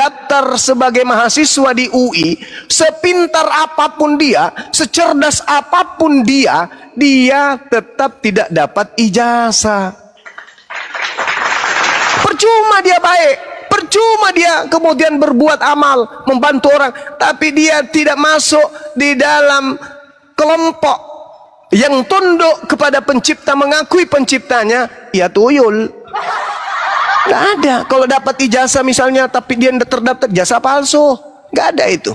mendaftar sebagai mahasiswa di UI, sepintar apapun dia, secerdas apapun dia, dia tetap tidak dapat ijazah. Percuma dia baik, percuma dia kemudian berbuat amal, membantu orang, tapi dia tidak masuk di dalam kelompok yang tunduk kepada pencipta, mengakui penciptanya, ya tuyul. Nggak ada. Kalau dapat ijazah misalnya, tapi dia terdaftar ijazah palsu, nggak ada itu.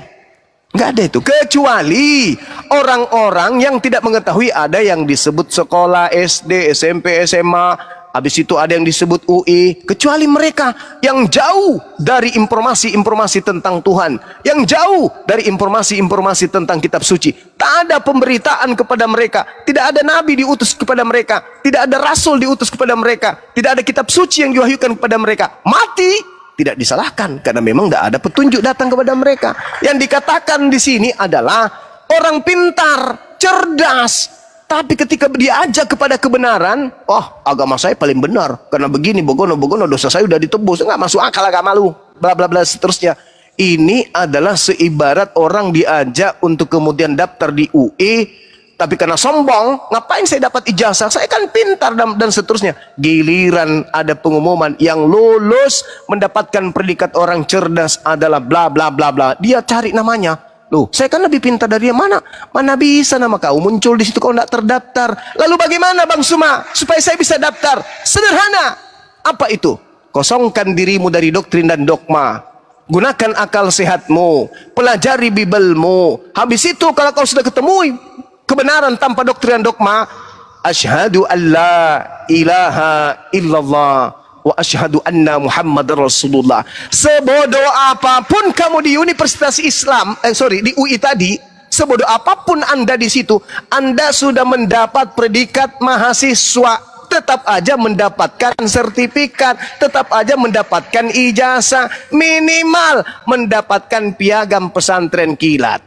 Nggak ada itu. Kecuali orang-orang yang tidak mengetahui ada yang disebut sekolah SD, SMP, SMA, habis itu ada yang disebut UI. Kecuali mereka yang jauh dari informasi-informasi tentang Tuhan, yang jauh dari informasi-informasi tentang kitab suci. Tak ada pemberitaan kepada mereka, tidak ada nabi diutus kepada mereka, tidak ada rasul diutus kepada mereka, tidak ada kitab suci yang diwahyukan kepada mereka. Mati tidak disalahkan karena memang tidak ada petunjuk datang kepada mereka. Yang dikatakan di sini adalah orang pintar, cerdas, tapi ketika diajak kepada kebenaran, oh agama saya paling benar karena begini, bogono dosa saya sudah ditebus, nggak masuk akal agama lu, bla bla bla seterusnya. Ini adalah seibarat orang diajak untuk kemudian daftar di UI, tapi karena sombong, ngapain saya dapat ijazah, saya kan pintar dan seterusnya. Giliran ada pengumuman yang lulus mendapatkan predikat orang cerdas adalah bla bla bla bla, dia cari namanya. Loh, saya kan lebih pintar dari dia. Mana bisa nama kau muncul di situ kalau tidak terdaftar. Lalu bagaimana Bang Suma supaya saya bisa daftar? Sederhana. Apa itu? Kosongkan dirimu dari doktrin dan dogma. Gunakan akal sehatmu, pelajari Bibelmu. Habis itu kalau kau sudah ketemu kebenaran tanpa doktrin dan dogma, asyhadu an la ilaha illallah wa asyhadu anna Muhammadar Rasulullah. Sebodoh apapun kamu di Universitas Islam, di UI tadi, sebodoh apapun Anda di situ, Anda sudah mendapat predikat mahasiswa, tetap aja mendapatkan sertifikat, tetap aja mendapatkan ijazah, minimal mendapatkan piagam pesantren kilat.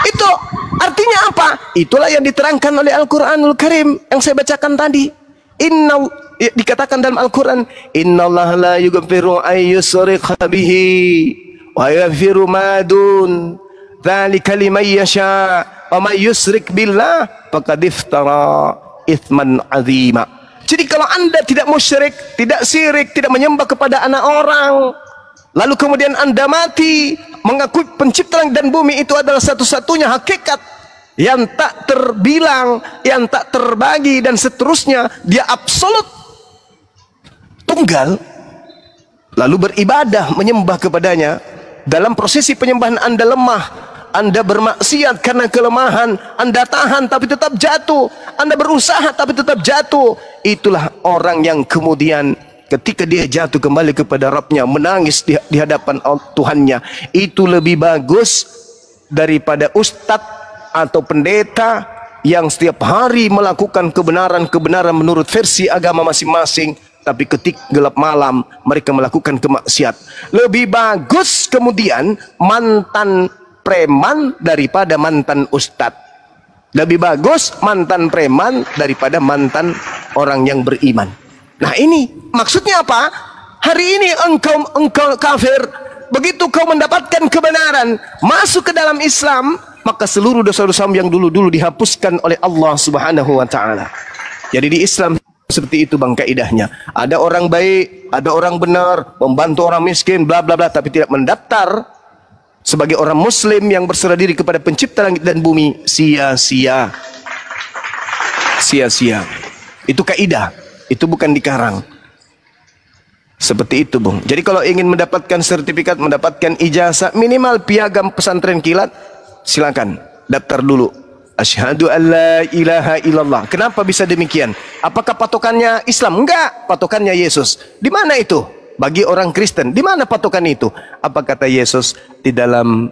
Itu artinya apa? Itulah yang diterangkan oleh Al-Quranul Karim yang saya bacakan tadi. Dikatakan dalam Al-Quran, innallaha la yughfiru ay yushrika bihi wa yaghfiru ma dun dzalika liman yasha wa may yusyrik billah faqad iftara itsman azima. Jadi kalau Anda tidak musyrik, tidak syirik, tidak menyembah kepada anak orang, lalu kemudian Anda mati mengakui pencipta langit dan bumi itu adalah satu-satunya hakikat yang tak terbilang, yang tak terbagi dan seterusnya, dia absolut tunggal, lalu beribadah menyembah kepadanya, dalam prosesi penyembahan Anda lemah, Anda bermaksiat karena kelemahan, Anda tahan tapi tetap jatuh, Anda berusaha tapi tetap jatuh, itulah orang yang kemudian ketika dia jatuh kembali kepada Rabbnya, menangis di hadapan Tuhannya, itu lebih bagus daripada ustadz atau pendeta yang setiap hari melakukan kebenaran-kebenaran menurut versi agama masing-masing, tapi ketika gelap malam mereka melakukan kemaksiat. Lebih bagus kemudian mantan preman daripada mantan ustadz. Lebih bagus mantan preman daripada mantan orang yang beriman. Nah ini maksudnya apa? Hari ini engkau kafir, begitu kau mendapatkan kebenaran, masuk ke dalam Islam, maka seluruh dosa-dosamu yang dulu-dulu dihapuskan oleh Allah Subhanahu wa taala. Jadi di Islam seperti itu Bang kaidahnya. Ada orang baik, ada orang benar, membantu orang miskin, bla bla bla, tapi tidak mendaftar sebagai orang muslim yang berserah diri kepada pencipta langit dan bumi, sia-sia. Sia-sia. Itu kaidah, itu bukan dikarang. Seperti itu, Bung. Jadi kalau ingin mendapatkan sertifikat, mendapatkan ijazah, minimal piagam pesantren kilat, silakan daftar dulu. Asyhadu an la ilaha illallah. Kenapa bisa demikian? Apakah patokannya Islam? Enggak, patokannya Yesus. Di mana itu? Bagi orang Kristen, di mana patokan itu? Apa kata Yesus di dalam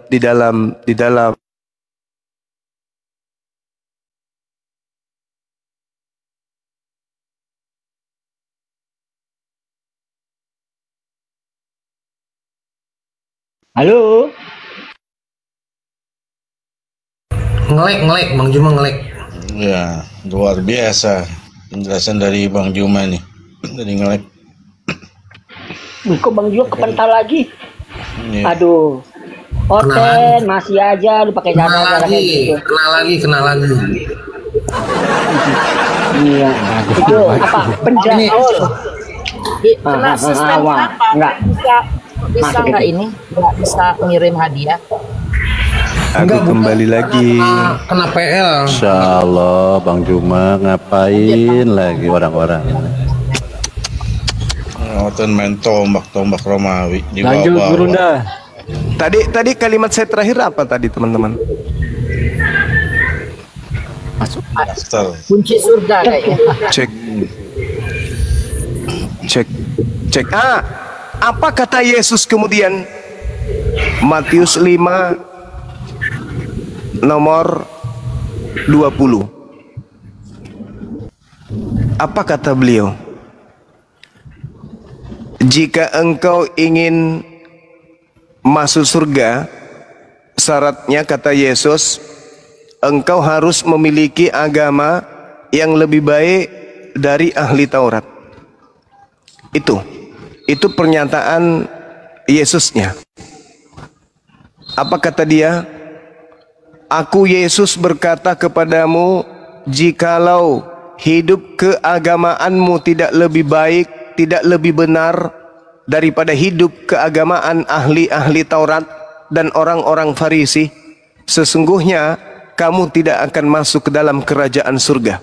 Halo. Ngelek Bang Juma ngelek. Ya, luar biasa penjelasan dari Bang Juma nih. Dari ngelek. Kok Bang Juma kepental lagi? Iya. Aduh, Kena lagi, Oten masih aja lu pakai kena cara-cara kayak gitu. kena lagi. Iya. Itu apa? Penjahat. Ini Kena sistem Wah, apa? enggak. Bisa Masuk nggak itu. ini? Nggak bisa ngirim hadiah? Aku enggak, bukan. kembali lagi. Kena PL. Insya Allah Bang Juma ngapain lagi orang-orang. Ngoten main tombak Romawi di Lanjut bawah. Gurunda. Tadi kalimat saya terakhir apa tadi teman-teman? Master. Kunci surga kayaknya. Cek. Cek. Apa kata Yesus kemudian? Matius 5 nomor 20. Apa kata beliau? Jika engkau ingin masuk surga, syaratnya kata Yesus, engkau harus memiliki agama yang lebih baik dari ahli Taurat. Itu pernyataan Yesusnya. Apa kata dia? Aku Yesus berkata kepadamu, jikalau hidup keagamaanmu tidak lebih baik, tidak lebih benar daripada hidup keagamaan ahli-ahli Taurat dan orang-orang Farisi, sesungguhnya kamu tidak akan masuk ke dalam kerajaan surga.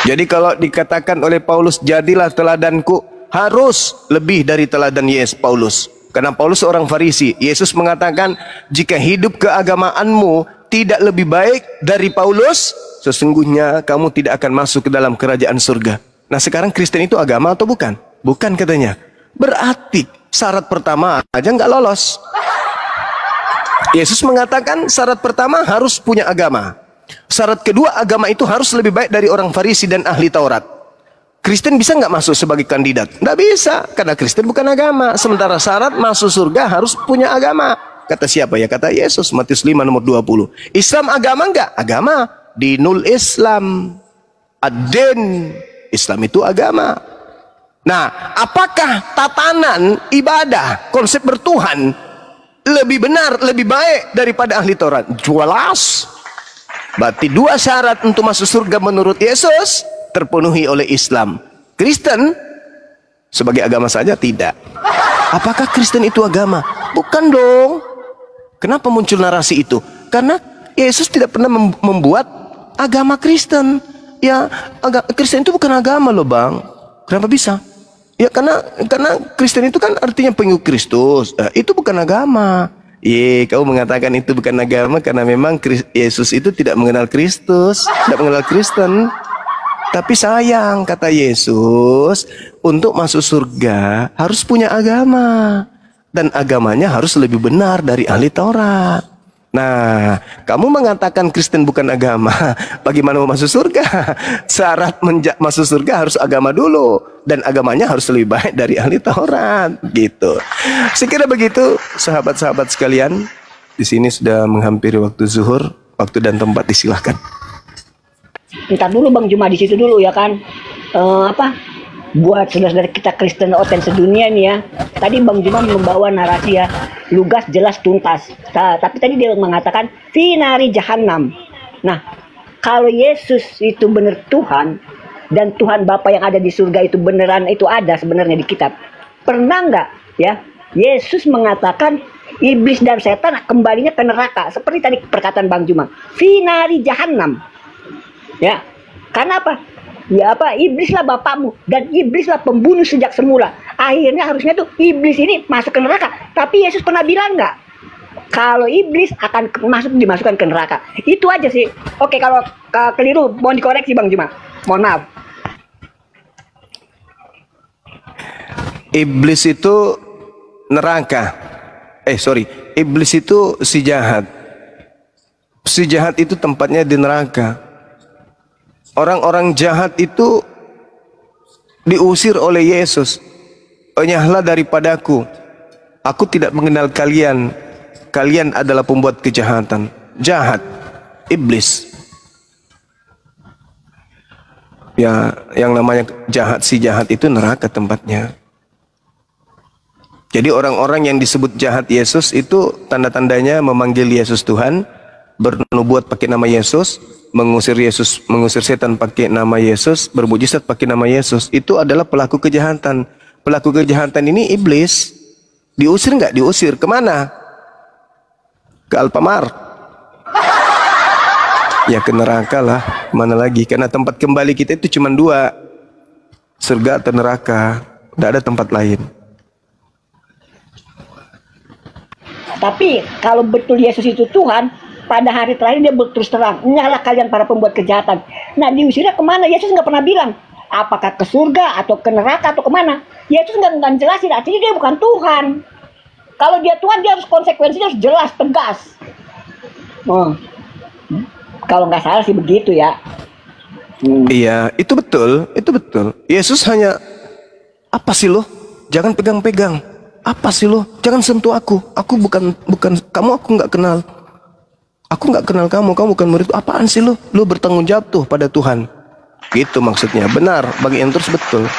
Jadi kalau dikatakan oleh Paulus, jadilah teladanku, harus lebih dari teladan Paulus. Karena Paulus seorang Farisi. Yesus mengatakan, jika hidup keagamaanmu tidak lebih baik dari Paulus, sesungguhnya kamu tidak akan masuk ke dalam kerajaan surga. Nah sekarang Kristen itu agama atau bukan? Bukan katanya. Berarti syarat pertama aja nggak lolos. Yesus mengatakan syarat pertama harus punya agama. Syarat kedua, agama itu harus lebih baik dari orang Farisi dan ahli Taurat. Kristen bisa nggak masuk sebagai kandidat? Nggak bisa, karena Kristen bukan agama. Sementara syarat masuk surga harus punya agama. Kata siapa ya? Kata Yesus, Matius 5 nomor 20. Islam agama nggak? Agama. Dinul Islam. Ad-din. Islam itu agama. Nah, apakah tatanan ibadah, konsep bertuhan lebih benar, lebih baik daripada ahli Taurat? Jelas. Berarti dua syarat untuk masuk surga menurut Yesus terpenuhi oleh Islam. Kristen sebagai agama saja tidak. Apakah Kristen itu agama? Bukan dong. Kenapa muncul narasi itu? Karena Yesus tidak pernah membuat agama Kristen. Ya, Kristen itu bukan agama loh bang. Kenapa bisa? Ya karena Kristen itu kan artinya pengikut Kristus. Itu bukan agama. Kamu mengatakan itu bukan agama karena memang Yesus itu tidak mengenal Kristus, tidak mengenal Kristen. Tapi sayang, kata Yesus, untuk masuk surga harus punya agama. Dan agamanya harus lebih benar dari ahli Taurat. Nah, kamu mengatakan Kristen bukan agama, bagaimana mau masuk surga? Syarat masuk surga harus agama dulu, dan agamanya harus lebih baik dari ahli Taurat, gitu. Sekira begitu, sahabat-sahabat sekalian. Di sini sudah menghampiri waktu zuhur, waktu dan tempat disilahkan. Ntar dulu Bang Juma di situ dulu ya kan. Buat saudara-saudara kita Kristen Oten sedunia nih ya. Tadi Bang Juma membawa narasi ya, lugas, jelas, tuntas. Tapi tadi dia mengatakan finari jahanam. Nah, kalau Yesus itu benar Tuhan dan Tuhan Bapa yang ada di surga itu beneran itu ada sebenarnya di kitab. Pernah nggak ya Yesus mengatakan iblis dan setan kembalinya ke neraka seperti tadi perkataan Bang Juma, finari jahanam. Ya, karena apa? Ya apa, iblislah bapakmu dan iblislah pembunuh sejak semula. Akhirnya harusnya tuh iblis ini masuk ke neraka. Tapi Yesus pernah bilang nggak kalau iblis akan dimasukkan ke neraka? Itu aja sih. Oke, kalau keliru mohon dikoreksi Bang Juma. Mohon maaf. Iblis itu neraka. Iblis itu si jahat. Si jahat itu tempatnya di neraka. Orang-orang jahat itu diusir oleh Yesus. Enyahlah daripadaku. Aku tidak mengenal kalian. Kalian adalah pembuat kejahatan. Jahat. Iblis. Ya, yang namanya jahat, si jahat itu neraka tempatnya. Jadi orang-orang yang disebut jahat Yesus itu tanda-tandanya memanggil Yesus Tuhan, bernubuat pakai nama Yesus, mengusir setan pakai nama Yesus, bermujizat pakai nama Yesus. Itu adalah pelaku kejahatan. Pelaku kejahatan ini iblis. Diusir nggak? Diusir kemana? Ke Alfamart. Ya ke neraka lah. Mana lagi? Karena tempat kembali kita itu cuma dua, surga atau neraka. Tidak ada tempat lain. Tapi kalau betul Yesus itu Tuhan, pada hari terakhir dia berterus terang, nyalah kalian para pembuat kejahatan. Nah diusirnya kemana? Yesus nggak pernah bilang. Apakah ke surga atau ke neraka atau kemana? Yesus nggak jelasin. Artinya dia bukan Tuhan. Kalau dia Tuhan, dia harus konsekuensinya harus jelas, tegas. Kalau nggak salah sih begitu ya. Iya, itu betul, itu betul. Yesus hanya, apa sih lo? Jangan pegang-pegang. Apa sih lo? Jangan sentuh aku. Aku bukan kamu, aku nggak kenal. Aku nggak kenal kamu bukan murid. Apaan sih lo? Lo bertanggung jawab tuh pada Tuhan. Gitu maksudnya. Benar, bagi yang terus betul.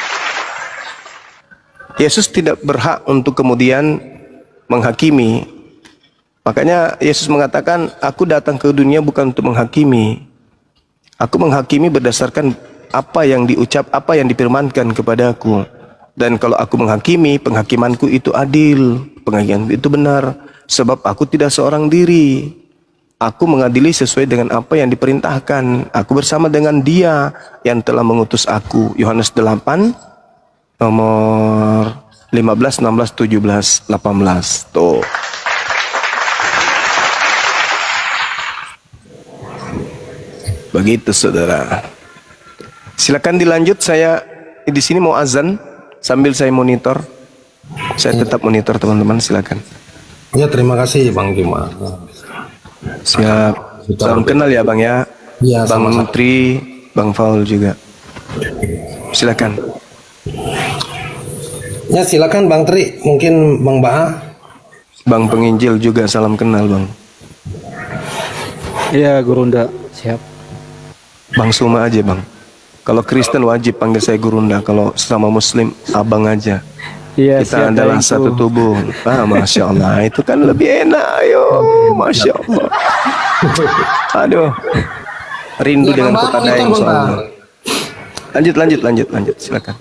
Yesus tidak berhak untuk kemudian menghakimi. Makanya Yesus mengatakan, aku datang ke dunia bukan untuk menghakimi. Aku menghakimi berdasarkan apa yang diucap, apa yang difirmankan kepadaku. Dan kalau aku menghakimi, penghakimanku itu adil, penghakimanku itu benar. Sebab aku tidak seorang diri. Aku mengadili sesuai dengan apa yang diperintahkan. Aku bersama dengan Dia yang telah mengutus aku. Yohanes 8, nomor 15, 16, 17, 18. Tuh. Begitu saudara. Silakan dilanjut, saya di sini mau azan sambil saya monitor. Saya tetap monitor teman-teman, silakan. Ya terima kasih Bang Juma. Siap. Salam kenal ya Bang ya. Ya, Bang Tri, Bang Faul juga. Silakan. Ya silakan Bang Tri, mungkin Bang Baha. Bang Penginjil juga salam kenal Bang. Iya Gurunda, siap. Bang Suma aja Bang. Kalau Kristen wajib panggil saya Gurunda. Kalau sama Muslim Abang aja. Iya, kita adalah satu tubuh. Masya Allah, itu kan lebih enak. Ayo, Masya Allah. Aduh, rindu dengan kepada yang soalnya. Lanjut, silakan.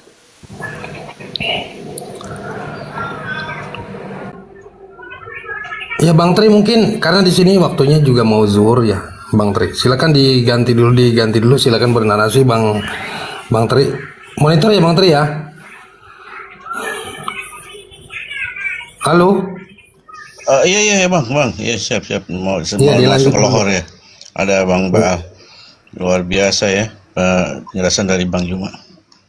Ya Bang Tri, mungkin karena di sini waktunya juga mau zuhur ya, Bang Tri. Silakan diganti dulu. Silakan bernarasi Bang Tri. Monitor ya Bang Tri ya. Halo. Iya bang, ya siap mau ya, masuk lohor ya. Ada Bang Baal, luar biasa ya penjelasan dari Bang Juma.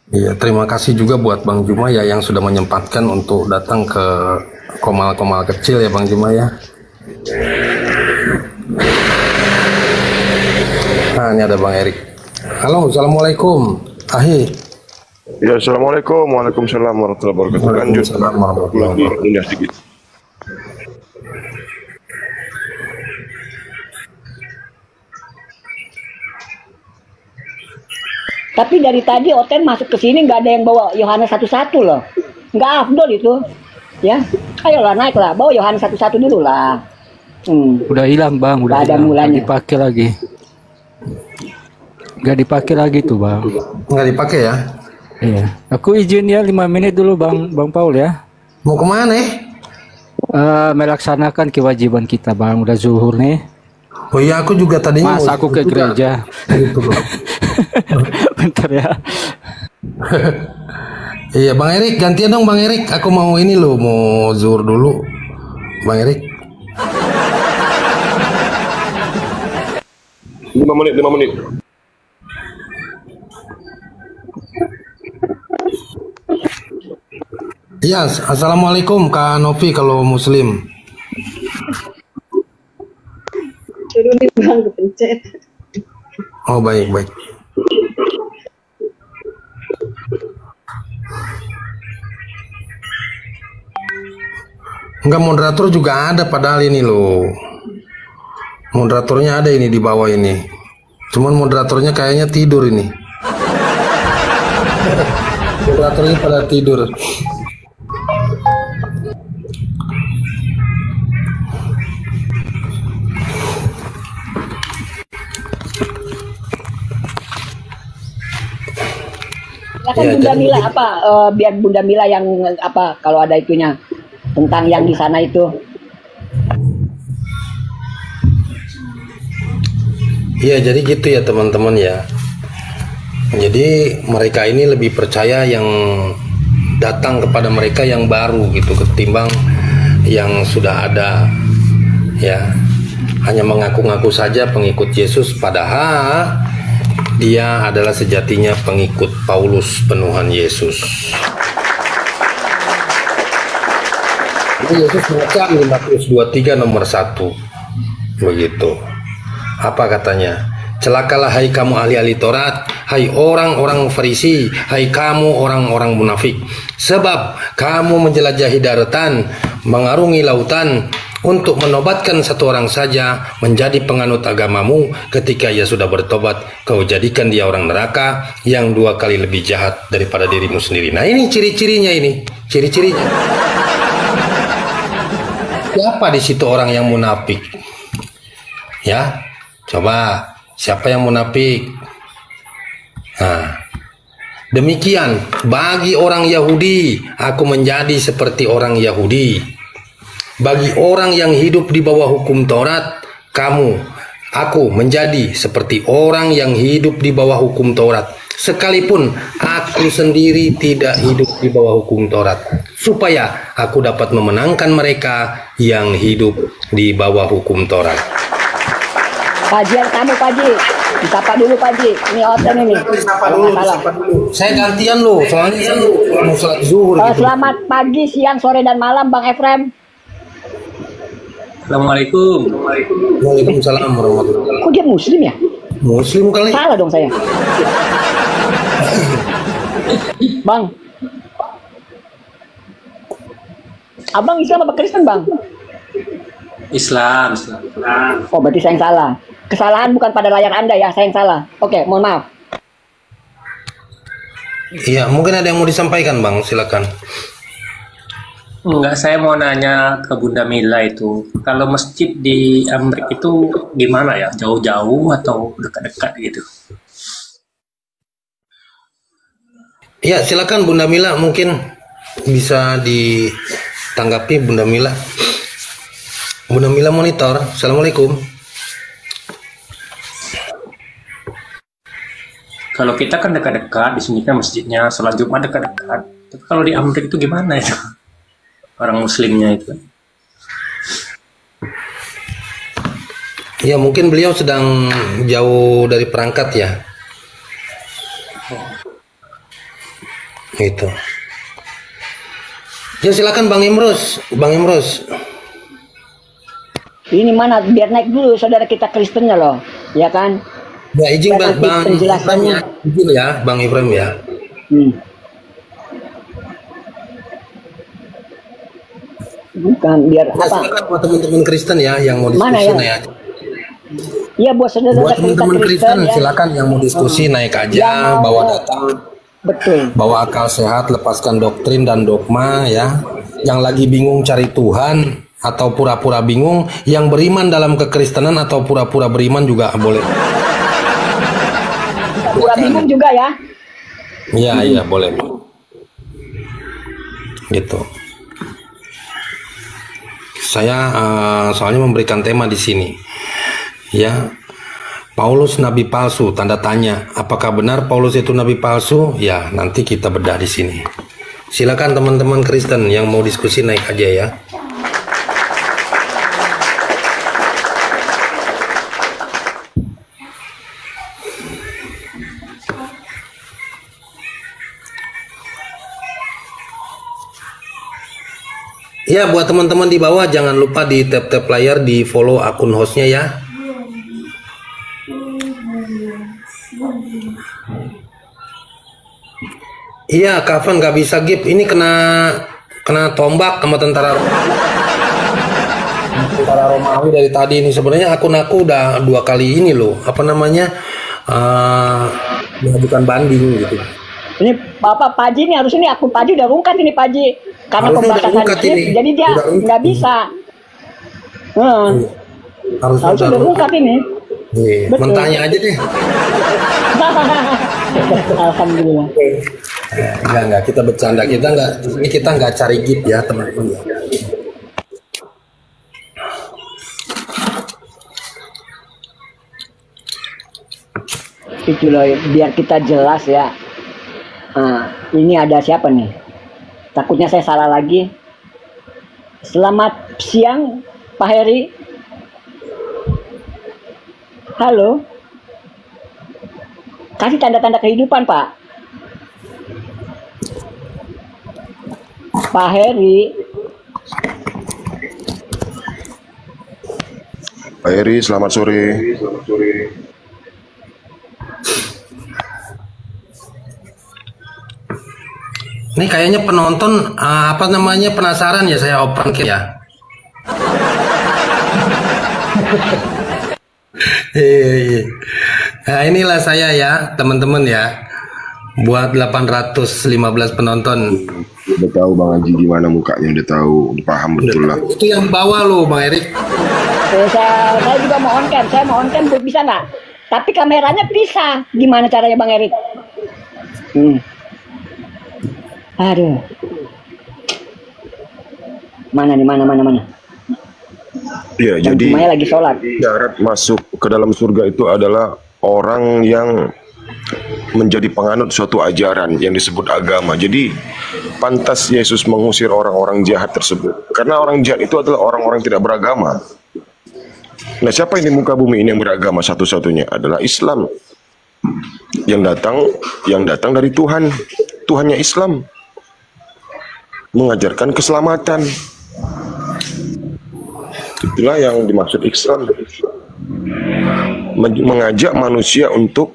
Iya, terima kasih juga buat Bang Juma ya yang sudah menyempatkan untuk datang ke komal-komal kecil ya Bang Juma ya. Nah ini ada Bang Erik. Halo, assalamualaikum. Ahi. Ya, assalamualaikum, waalaikumsalam warahmatullahi wabarakatuh. Lanjut, mundur sedikit. Tapi dari tadi Oten masuk ke sini nggak ada yang bawa Yohanes 1:1 loh. Nggak afdol itu. Ya, ayolah naiklah, bawa Yohanes 1:1 dulu lah. Udah hilang Bang, udah ada mulanya. Nggak dipakai lagi. Nggak dipakai lagi tuh Bang. Nggak dipakai ya? Iya, aku izin ya 5 menit dulu Bang Paul ya. Mau kemana? Melaksanakan kewajiban kita Bang, udah zuhur nih. Oh iya, aku juga tadinya. Mas aku ke gereja. Gitu, Bentar ya. Iya Bang Erik, gantian dong Bang Erik. Aku mau ini loh, mau zuhur dulu, Bang Erik. 5 menit. Iya, assalamualaikum Kak Novi kalau Muslim. Turunin Bang, kepencet. Oh baik. Enggak, moderator juga ada padahal ini loh. Moderatornya ada ini di bawah ini. Cuman moderatornya kayaknya tidur ini. Moderatornya pada tidur. Silakan Ya, Bunda jadi Mila biar Bunda Mila yang kalau ada itunya tentang yang di sana itu. Iya, jadi gitu ya teman-teman ya. Jadi mereka ini lebih percaya yang datang kepada mereka yang baru gitu ketimbang yang sudah ada ya. Hanya mengaku-ngaku saja pengikut Yesus padahal dia adalah sejatinya pengikut Paulus penuhan Yesus. Jadi Yesus mengatakan di Matius 23 nomor 1 begitu. Apa katanya? Celakalah hai kamu ahli-ahli Taurat, hai orang-orang Farisi, hai kamu orang-orang munafik, sebab kamu menjelajahi daratan, mengarungi lautan untuk menobatkan satu orang saja menjadi penganut agamamu. Ketika ia sudah bertobat, kau jadikan dia orang neraka yang 2 kali lebih jahat daripada dirimu sendiri. Nah, ini ciri-cirinya, ini ciri-cirinya. Siapa di situ orang yang munafik? Ya, coba siapa yang munafik? Nah, demikian bagi orang Yahudi, aku menjadi seperti orang Yahudi. Bagi orang yang hidup di bawah hukum Taurat, aku menjadi seperti orang yang hidup di bawah hukum Taurat. Sekalipun aku sendiri tidak hidup di bawah hukum Taurat, supaya aku dapat memenangkan mereka yang hidup di bawah hukum Taurat. Kajian kamu Pak Ji, disapa dulu Pak Ji. Ini Oten ini. Disapa dulu. Saya gantian loh, soalnya saya mau sholat zuhur. Gitu. Selamat pagi, siang, sore, dan malam Bang Efrem. Assalamualaikum. Waalaikumsalam warahmatullahi wabarakatuh. Kok dia muslim ya? Muslim kali. Salah dong saya. Bang. Abang Islam apa Kristen Bang? Islam. Oh berarti saya yang salah. Kesalahan bukan pada layar Anda ya, saya yang salah. Oke, mohon maaf. Iya, mungkin ada yang mau disampaikan Bang, silakan. Enggak, saya mau nanya ke Bunda Mila itu, kalau masjid di Amrik itu gimana ya? Jauh-jauh atau dekat-dekat gitu? Iya, silakan Bunda Mila, mungkin bisa ditanggapi Bunda Mila. Bunda Mila monitor. Assalamualaikum. Kalau kita kan dekat-dekat, di sini kan masjidnya sholat Jumat dekat-dekat. Tapi kalau di Amrik itu gimana itu? Orang muslimnya itu. Ya mungkin beliau sedang jauh dari perangkat ya. Gitu. Ya silakan Bang Imrus. Bang Imrus. Ini mana? Biar naik dulu saudara kita Kristennya loh, ya kan? Ya izin Bang Ifrem ya. Izin ya Bang Ifrem ya. Bukan biar ya, apa? Silakan buat teman-teman Kristen ya yang mau diskusi ya. Iya buat saudara buat teman-teman Kristen ya. Silakan yang mau diskusi naik aja, bawa data. Betul. Bawa akal sehat, lepaskan doktrin dan dogma ya. Yang lagi bingung cari Tuhan atau pura-pura bingung, yang beriman dalam kekristenan atau pura-pura beriman juga boleh. Pura bingung juga ya. Iya, boleh. Gitu. Saya soalnya memberikan tema di sini. Ya. Paulus nabi palsu, tanda tanya. Apakah benar Paulus itu nabi palsu? Ya, nanti kita bedah di sini. Silakan teman-teman Kristen yang mau diskusi naik aja ya. Ya, buat teman-teman di bawah jangan lupa di tap-tap layar, di follow akun hostnya ya. Iya, Kavan gak bisa gip. Ini kena tombak sama tentara Romawi dari tadi ini. Sebenarnya akun aku udah 2 kali ini loh. Apa namanya? Mengajukan banding gitu. Ini Bapak Paji ini harus ini akun Paji udah rungkat ini Paji. Karena pembatasan chip, jadi dia nggak bisa. Harus udah rungkat ini. Mentahnya aja deh. Alhamdulillah. Enggak, kita bercanda, kita nggak cari gift ya teman-teman. Itu loh, biar kita jelas ya. Ini ada siapa nih? Takutnya saya salah lagi. Selamat siang, Pak Heri. Halo. Kasih tanda-tanda kehidupan, Pak. Pak Heri. Pak Heri, selamat sore. Ini kayaknya penonton penasaran ya, saya open ya. Nah, inilah saya ya, teman-teman ya. Buat 815 penonton. Udah tahu Bang Haji gimana mukanya, udah tahu, udah paham betul lah. Itu yang bawah loh, Bang Erik. Saya juga mau on cam, bisa nggak? Tapi kameranya bisa. Gimana caranya, Bang Erik? Aduh. Mana nih, mana? Ya, dan jadi lagi sholat. syarat masuk ke dalam surga itu adalah orang yang menjadi penganut suatu ajaran yang disebut agama. Jadi pantas Yesus mengusir orang-orang jahat tersebut, karena orang jahat itu adalah orang-orang tidak beragama. Nah, siapa yang di muka bumi ini yang beragama? Satu-satunya adalah Islam, yang datang dari Tuhan. Tuhannya Islam, mengajarkan keselamatan. Itulah yang dimaksud Islam, mengajak manusia untuk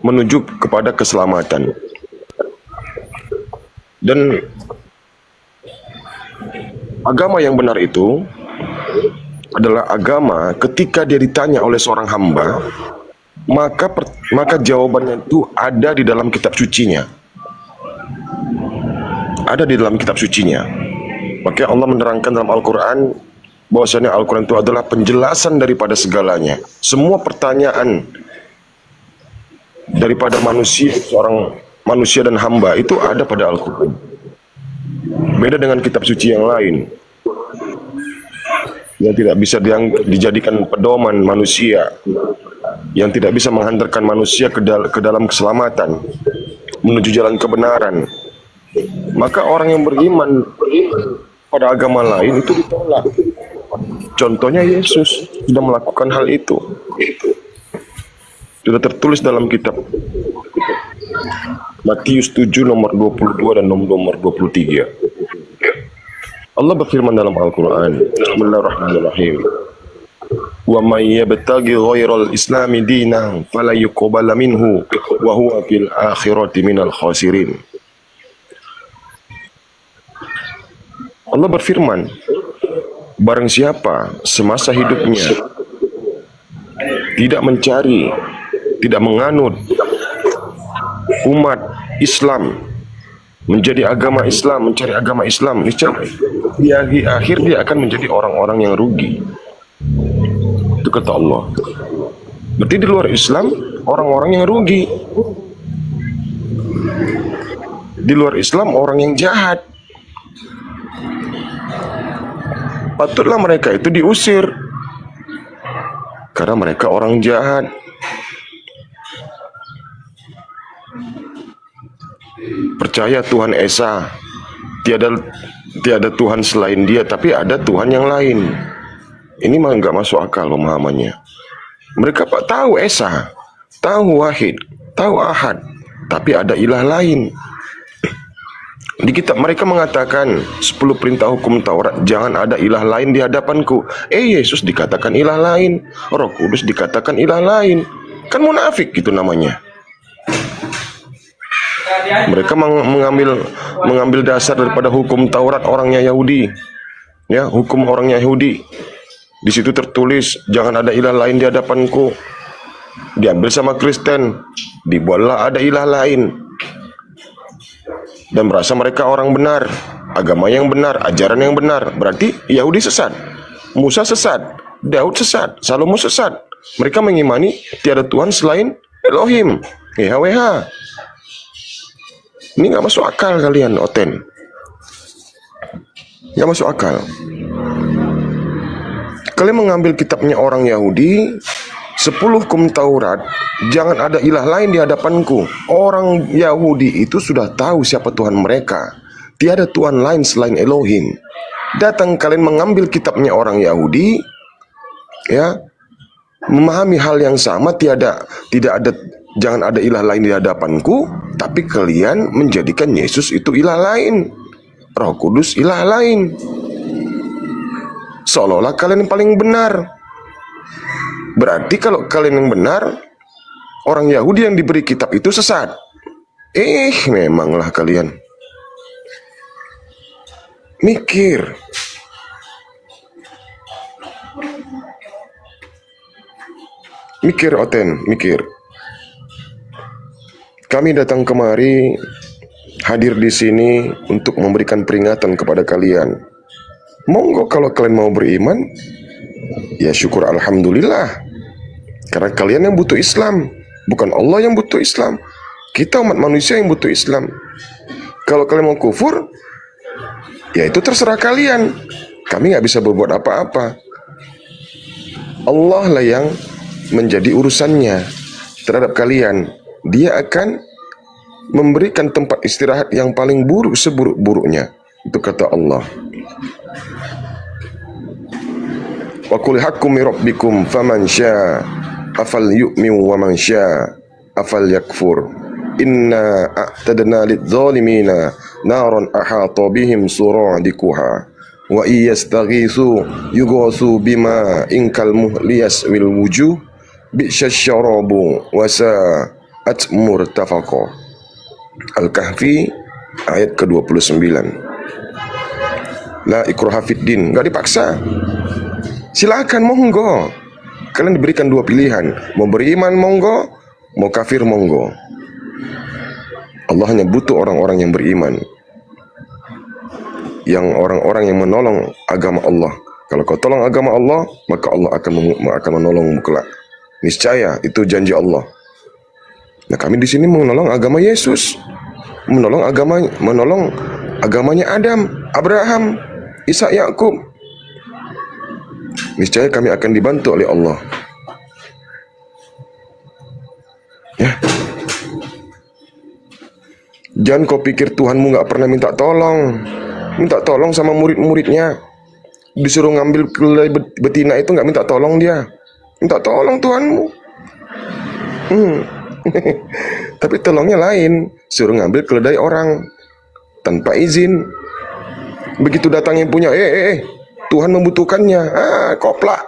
menuju kepada keselamatan. Dan agama yang benar itu adalah agama ketika dia ditanya oleh seorang hamba, maka jawabannya itu ada di dalam kitab sucinya. Ada di dalam kitab sucinya. Maka Allah menerangkan dalam Al-Quran bahwasanya Al-Quran itu adalah penjelasan daripada segalanya. Semua pertanyaan daripada manusia, seorang manusia dan hamba itu ada pada Al-Quran. Beda dengan kitab suci yang lain yang tidak bisa dijadikan pedoman manusia, yang tidak bisa menghantarkan manusia ke dalam keselamatan, menuju jalan kebenaran. Maka orang yang beriman pada agama lain itu ditolak. Contohnya Yesus sudah melakukan hal itu. Sudah tertulis dalam kitab Matius 7 nomor 22 dan nomor 23. Allah berfirman dalam Al-Quran, Bismillahirrahmanirrahim. Wa may yabtaghi ghairal islami dinan fala yuqbala minhu wa huwa fil akhirati minal khasirin. Allah berfirman, barang siapa semasa hidupnya tidak mencari, tidak menganut umat Islam, menjadi agama Islam, mencari agama Islam, di akhir dia akan menjadi orang-orang yang rugi. Itu kata Allah. Berarti di luar Islam orang-orang yang rugi. Di luar Islam orang yang jahat. Patutlah mereka itu diusir, karena mereka orang jahat. Percaya Tuhan Esa, tiada Tuhan selain Dia, tapi ada Tuhan yang lain. Ini mah nggak masuk akal pemahamannya. Mereka tahu Esa, tahu Wahid, tahu Ahad, tapi ada ilah lain. Di kitab mereka mengatakan 10 perintah hukum Taurat, jangan ada ilah lain di hadapanku. Yesus dikatakan ilah lain, Roh Kudus dikatakan ilah lain. Kan munafik gitu namanya. Mereka mengambil dasar daripada hukum Taurat orangnya Yahudi. Ya, hukum orangnya Yahudi. Di situ tertulis jangan ada ilah lain di hadapanku. Diambil sama Kristen, dibuatlah ada ilah lain. Dan merasa mereka orang benar, agama yang benar, ajaran yang benar. Berarti Yahudi sesat, Musa sesat, Daud sesat, Salomo sesat. Mereka mengimani tiada Tuhan selain Elohim, YHWH. Ini nggak masuk akal kalian, Oten. Nggak masuk akal. Kalian mengambil kitabnya orang Yahudi, 10 hukum Taurat, jangan ada ilah lain di hadapanku. Orang Yahudi itu sudah tahu siapa Tuhan mereka. Tiada Tuhan lain selain Elohim. Datang kalian mengambil kitabnya orang Yahudi, ya, memahami hal yang sama, jangan ada ilah lain di hadapanku, tapi kalian menjadikan Yesus itu ilah lain, Roh Kudus ilah lain, seolah-olah kalian yang paling benar. Berarti kalau kalian yang benar, orang Yahudi yang diberi kitab itu sesat. Memanglah kalian. Mikir. Mikir, Oten, mikir. Kami datang kemari, hadir di sini untuk memberikan peringatan kepada kalian. Monggo kalau kalian mau beriman, ya syukur alhamdulillah. Karena kalian yang butuh Islam, bukan Allah yang butuh Islam. Kita umat manusia yang butuh Islam. Kalau kalian mau kufur, ya itu terserah kalian. Kami nggak bisa berbuat apa-apa. Allah lah yang menjadi urusannya terhadap kalian. Dia akan memberikan tempat istirahat yang paling buruk seburuk-buruknya. Itu kata Allah. Wa qul haqqu min rabbikum faman syaa afal yu'min wa man syaa afal yakfur. Inna a'tadna lidh-dhalimina naran ahata bihim suradiquha wa iyastaghithu yughathu bima inkal muhli yaswil wujuh bi'syasyarabu wa sa'at murtafaqa. Al-Kahfi ayat ke-29. La ikraha fid din, enggak dipaksa. Silakan, monggo. Kalian diberikan 2 pilihan, mau beriman monggo, mau kafir monggo. Allah hanya butuh orang-orang yang beriman, yang orang-orang yang menolong agama Allah. Kalau kau tolong agama Allah, maka Allah akan menolongmu kelak. Niscaya itu janji Allah. Nah, kami di sini menolong agama Yesus, menolong agamanya Adam, Abraham, Ishak, Yakub. Niscaya kami akan dibantu oleh Allah. Ya. Jangan kau pikir Tuhanmu nggak pernah minta tolong sama murid-muridnya. Disuruh ngambil keledai betina itu nggak minta tolong dia, minta tolong Tuhanmu. Tapi tolongnya lain, suruh ngambil keledai orang tanpa izin. Begitu datang yang punya, Tuhan membutuhkannya, koplak.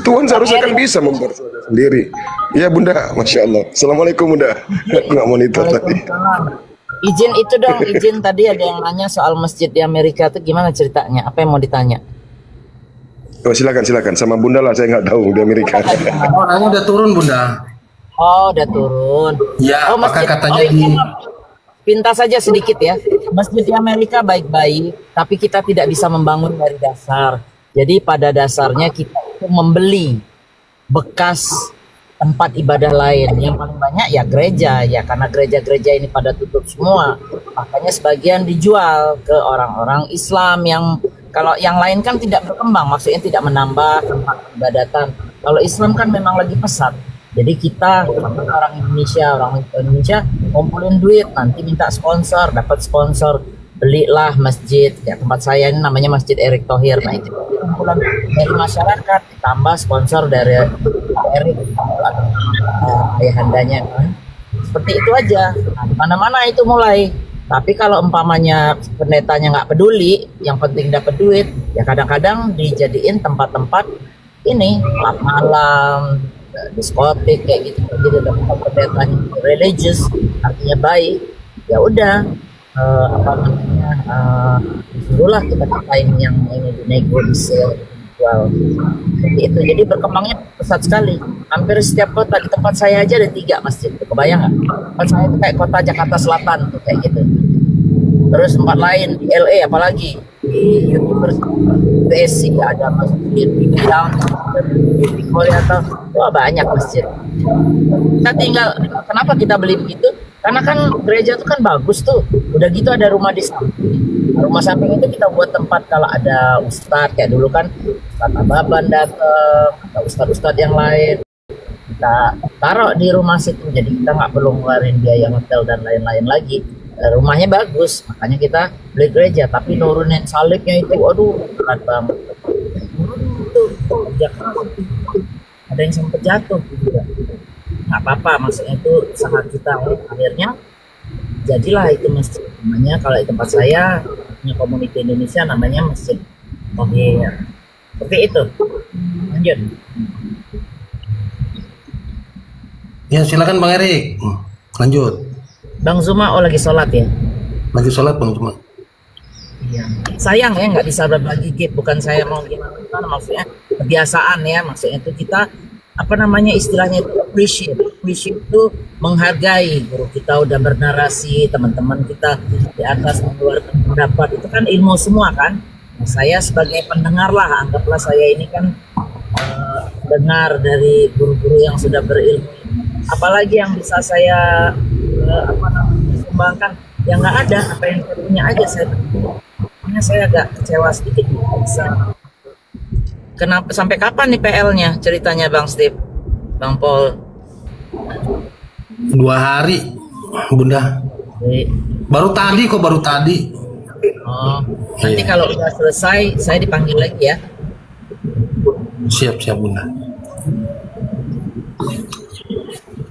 Tuhan seharusnya kan bisa membuat sendiri. Ya Bunda, Masya Allah. Assalamualaikum Bunda. Nggak monitor tadi. Izin itu dong, izin tadi ada yang nanya soal masjid di Amerika itu gimana ceritanya? Apa yang mau ditanya? Oh silakan sama Bunda lah, saya nggak tahu di Amerika. Orangnya udah turun Bunda. Oh udah turun. Ya, oh, masjid, katanya pintas saja sedikit ya. Masjid di Amerika baik-baik, tapi kita tidak bisa membangun dari dasar. Jadi pada dasarnya kita itu membeli bekas tempat ibadah lain. Yang paling banyak ya gereja, ya karena gereja-gereja ini pada tutup semua. Makanya sebagian dijual ke orang-orang Islam yang kalau yang lain kan tidak berkembang, maksudnya tidak menambah tempat ibadatan. Kalau Islam kan memang lagi pesat. Jadi kita orang Indonesia ngumpulin duit, nanti minta sponsor, dapat sponsor, belilah masjid. Ya tempat saya ini namanya Masjid Erick Thohir. Nah itu kumpulan dari masyarakat, ditambah sponsor dari Pak Erick, ayahandanya kan. Seperti itu aja. Nah, mana-mana itu mulai. Tapi kalau umpamanya pendetanya nggak peduli, yang penting dapat duit, ya kadang-kadang dijadiin tempat-tempat ini klub malam, diskotik kayak gitu. Jadi tempat pendetanya religious, artinya baik. Ya udah, disuruhlah kita ini yang ini dinego, disel, dijual. Seperti itu. Jadi berkembangnya pesat sekali. Hampir setiap kota, di tempat saya aja ada 3 masjid. Kebayang nggak? Tempat saya itu kayak kota Jakarta Selatan tuh kayak gitu. Terus tempat lain di LA apalagi di University USC ada masjid, di Down, di Korea atau wah banyak masjid. Kita tinggal, kenapa kita beli begitu? Karena kan gereja itu kan bagus tuh. Udah gitu ada rumah di samping. Rumah samping itu kita buat tempat kalau ada ustadz kayak dulu kan Ustadz Ababan datang, ada ustadz-ustadz yang lain. Kita taruh di rumah situ, jadi kita nggak perlu ngeluarin biaya hotel dan lain-lain lagi. Rumahnya bagus, makanya kita beli gereja. Tapi nurunin salibnya itu, aduh berat banget. Ada yang sempat jatuh juga. Nggak apa-apa, maksudnya itu usaha kita. Akhirnya jadilah itu masjid. Namanya kalau di tempat saya punya komunitas Indonesia namanya Masjid Tohir. Seperti itu. Lanjut. Ya silakan Bang Erik. Lanjut. Bang Zuma lagi sholat ya? Lagi sholat Bang Zuma. Iya. Sayang ya nggak bisa berbagi gift. Bukan saya mau gimana, maksudnya kebiasaan ya. Maksudnya itu kita apa namanya istilahnya itu appreciate itu menghargai guru kita udah bernarasi, teman-teman kita di atas mengeluarkan pendapat, itu kan ilmu semua kan. Nah, saya sebagai pendengar lah, anggaplah saya ini kan dengar dari guru-guru yang sudah berilmu. Apalagi yang bisa saya sumbangkan, yang nggak ada, apa yang saya punya aja saya. Makanya saya agak kecewa sedikit bisa. Kenapa sampai kapan nih PL-nya ceritanya Bang Steve, Bang Paul? 2 hari Bunda. Baru tadi kok, baru tadi. Oh, nanti kalau udah selesai saya dipanggil lagi ya. Siap Bunda.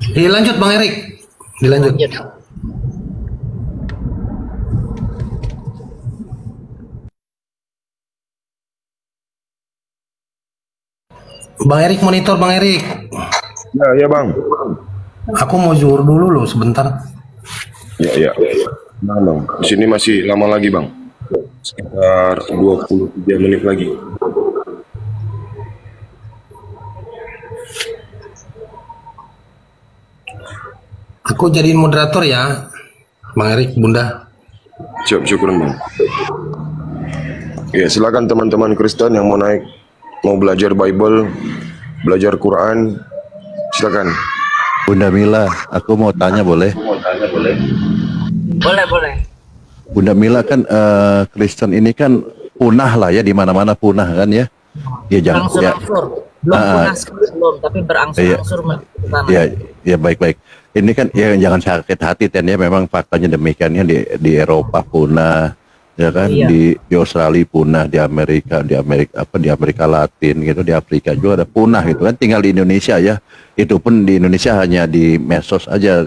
Dilanjut Bang Erik. Dilanjut. Bang Erik, monitor Bang Erik. Ya Bang. Aku mau zuhur dulu loh sebentar. Ya. Nah, Bang. Di sini masih lama lagi Bang. Sekitar 23 menit lagi. Aku jadiin moderator ya, Bang Erik, Bunda. Siap, syukuran Bang. Ya, silakan teman-teman Kristen yang mau naik, mau belajar Bible, belajar Quran, silakan. Bunda Mila, aku mau tanya boleh? Boleh. Bunda Mila kan Kristen ini kan punah lah ya, di mana-mana punah kan ya. Ya jangan ya. Belum punah belum, tapi berangsur-angsur ya baik-baik. Ini kan ya jangan sakit hati dan ya, memang faktanya demikian ya, di Eropa punah ya kan, di Australia punah, di Amerika Latin gitu, di Afrika juga ada punah gitu kan. Tinggal di Indonesia ya, itu pun di Indonesia hanya di medsos aja,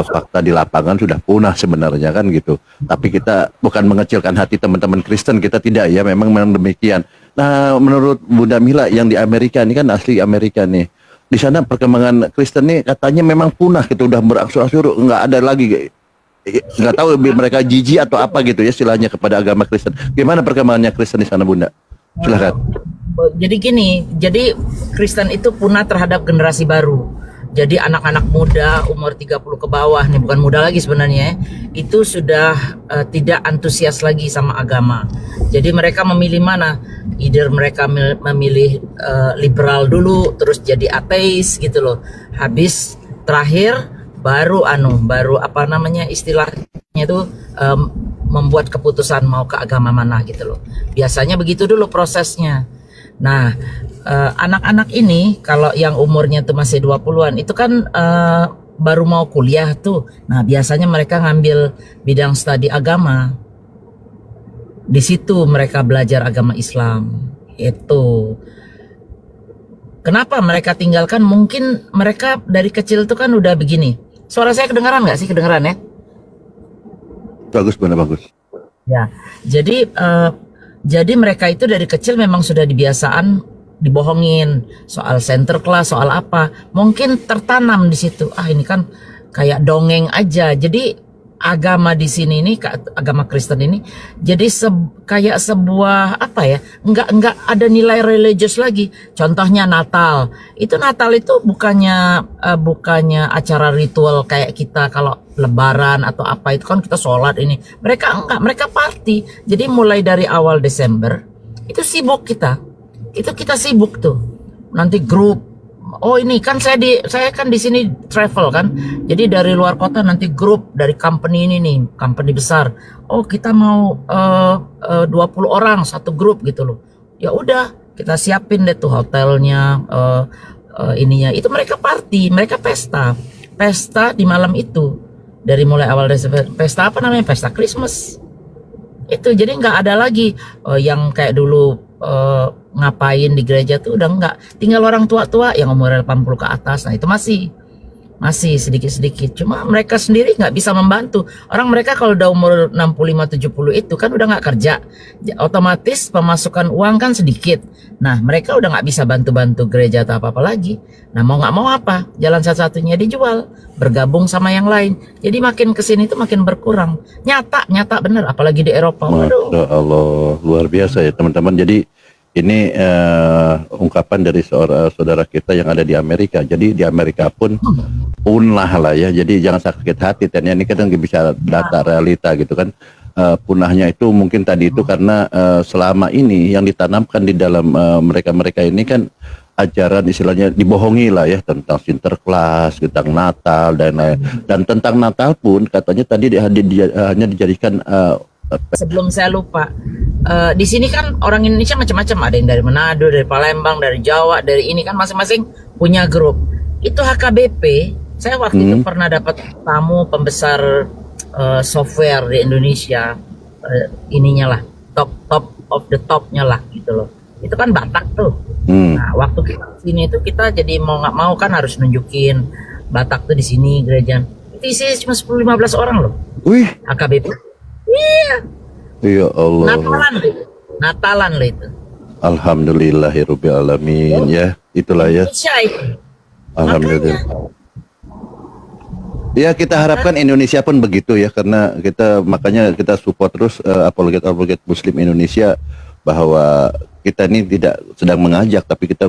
fakta di lapangan sudah punah sebenarnya kan gitu. Tapi kita bukan mengecilkan hati teman-teman Kristen, kita tidak ya, memang demikian. Nah, menurut Bunda Mila yang di Amerika ini kan asli Amerika nih, di sana perkembangan Kristen nih katanya memang punah gitu, udah berangsur-angsur nggak ada lagi, nggak tahu mereka jijik atau apa gitu ya istilahnya kepada agama Kristen. Gimana perkembangannya Kristen di sana Bunda? Silakan. Jadi gini, jadi Kristen itu punah terhadap generasi baru. Jadi anak-anak muda umur 30 ke bawah nih, bukan muda lagi sebenarnya, itu sudah tidak antusias lagi sama agama. Jadi mereka memilih mana? Either mereka memilih liberal dulu, terus jadi ateis gitu loh. Habis terakhir baru apa namanya istilahnya itu membuat keputusan mau ke agama mana gitu loh. Biasanya begitu dulu prosesnya. Nah, anak-anak ini kalau yang umurnya tuh masih 20-an itu kan baru mau kuliah tuh. Nah, biasanya mereka ngambil bidang studi agama. Di situ mereka belajar agama Islam. Itu. Kenapa mereka tinggalkan? Mungkin mereka dari kecil tuh kan udah begini. Suara saya kedengaran nggak sih? Kedengaran ya? Bagus, Bunda, bagus. Ya, jadi mereka itu dari kecil memang sudah dibiasaan dibohongin soal center class, soal apa. Mungkin tertanam di situ. Ini kan kayak dongeng aja. Jadi agama di sini ini, agama Kristen ini jadi kayak sebuah apa ya, nggak ada nilai religius lagi. Contohnya Natal itu bukannya acara ritual kayak kita kalau Lebaran atau apa itu kan kita sholat ini. Mereka enggak, mereka party. Jadi mulai dari awal Desember itu sibuk kita sibuk tuh, nanti grup. Oh ini kan saya kan di sini travel kan, jadi dari luar kota nanti grup dari company ini nih, company besar. Oh kita mau 20 orang satu grup gitu loh. Ya udah kita siapin deh tuh hotelnya, ininya. Itu mereka party, mereka pesta di malam itu. Dari mulai awal Desember, pesta apa namanya, pesta Christmas. Itu jadi nggak ada lagi yang kayak dulu ngapain di gereja tuh udah enggak, tinggal orang tua-tua yang umur 80 ke atas. Nah itu masih sedikit-sedikit, cuma mereka sendiri nggak bisa membantu. Orang mereka kalau udah umur 65-70 itu kan udah nggak kerja, otomatis pemasukan uang kan sedikit. Nah mereka udah nggak bisa bantu-bantu gereja atau apa-apa lagi. Nah mau nggak mau apa, jalan satu-satunya dijual, bergabung sama yang lain. Jadi makin kesini tuh makin berkurang. Nyata bener, apalagi di Eropa. Masya Allah, luar biasa ya teman-teman. Jadi ini ungkapan dari saudara kita yang ada di Amerika. Jadi di Amerika pun punah lah ya. Jadi jangan sakit hati. Dan ini kadang bisa data realita gitu kan. Punahnya itu mungkin tadi itu karena selama ini yang ditanamkan di dalam mereka-mereka ini kan ajaran istilahnya dibohongi lah ya, tentang Sinterklas, tentang Natal dan lain. Dan tentang Natal pun katanya tadi hanya dijadikan sebelum saya lupa, di sini kan orang Indonesia macam-macam, ada yang dari Manado, dari Palembang, dari Jawa, dari ini kan masing-masing punya grup. Itu HKBP, saya waktu itu pernah dapat tamu pembesar software di Indonesia, ininya lah, top of the topnya lah gitu loh. Itu kan Batak tuh. Nah waktu kita sini itu kita jadi mau nggak mau kan harus nunjukin Batak tuh di sini gereja. Itu isinya cuma 10-15 orang loh. Wih. HKBP. Iya. Ya Allah. Natalan lah itu. Alhamdulillahirabbil alamin ya. Itulah ya. Alhamdulillah. Ya kita harapkan Indonesia pun begitu ya, karena makanya kita support terus apologet Muslim Indonesia, bahwa kita ini tidak sedang mengajak, tapi kita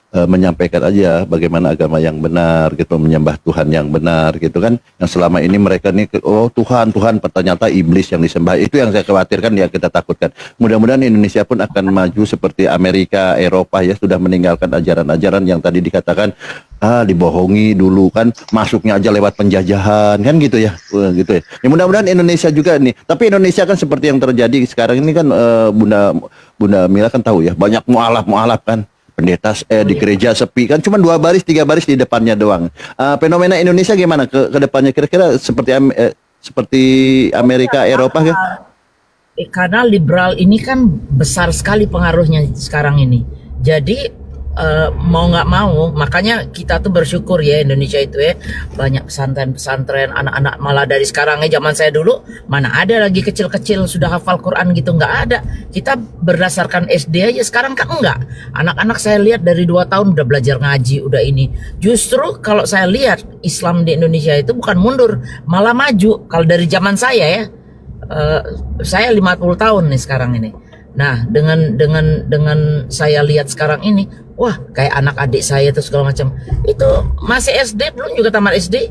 menyampaikan aja bagaimana agama yang benar gitu, menyembah Tuhan yang benar gitu kan. Yang selama ini mereka nih, oh Tuhan, ternyata iblis yang disembah. Itu yang saya khawatirkan, ya kita takutkan. Mudah-mudahan Indonesia pun akan maju seperti Amerika, Eropa ya, sudah meninggalkan ajaran-ajaran yang tadi dikatakan dibohongi dulu kan, masuknya aja lewat penjajahan kan gitu ya. Gitu ya. Ya mudah-mudahan Indonesia juga nih. Tapi Indonesia kan seperti yang terjadi sekarang ini kan, Bunda Mila kan tahu ya, banyak mualaf kan. Pendeta di gereja sepi kan, cuma 2 baris 3 baris di depannya doang. Fenomena Indonesia gimana ke depannya, kira-kira seperti Amerika, Eropa kan? Karena liberal ini kan besar sekali pengaruhnya sekarang ini. Jadi mau nggak mau, makanya kita tuh bersyukur ya Indonesia itu ya, banyak pesantren-pesantren, anak-anak malah dari sekarang ya. Zaman saya dulu mana ada lagi kecil-kecil sudah hafal Quran gitu, nggak ada. Kita berdasarkan SD aja, sekarang kan enggak. Anak-anak saya lihat dari 2 tahun udah belajar ngaji, udah ini. Justru kalau saya lihat Islam di Indonesia itu bukan mundur, malah maju. Kalau dari zaman saya ya, saya 50 tahun nih sekarang ini. Nah, dengan saya lihat sekarang ini, wah kayak anak adik saya tuh segala macam. Itu masih SD, belum juga tamat SD,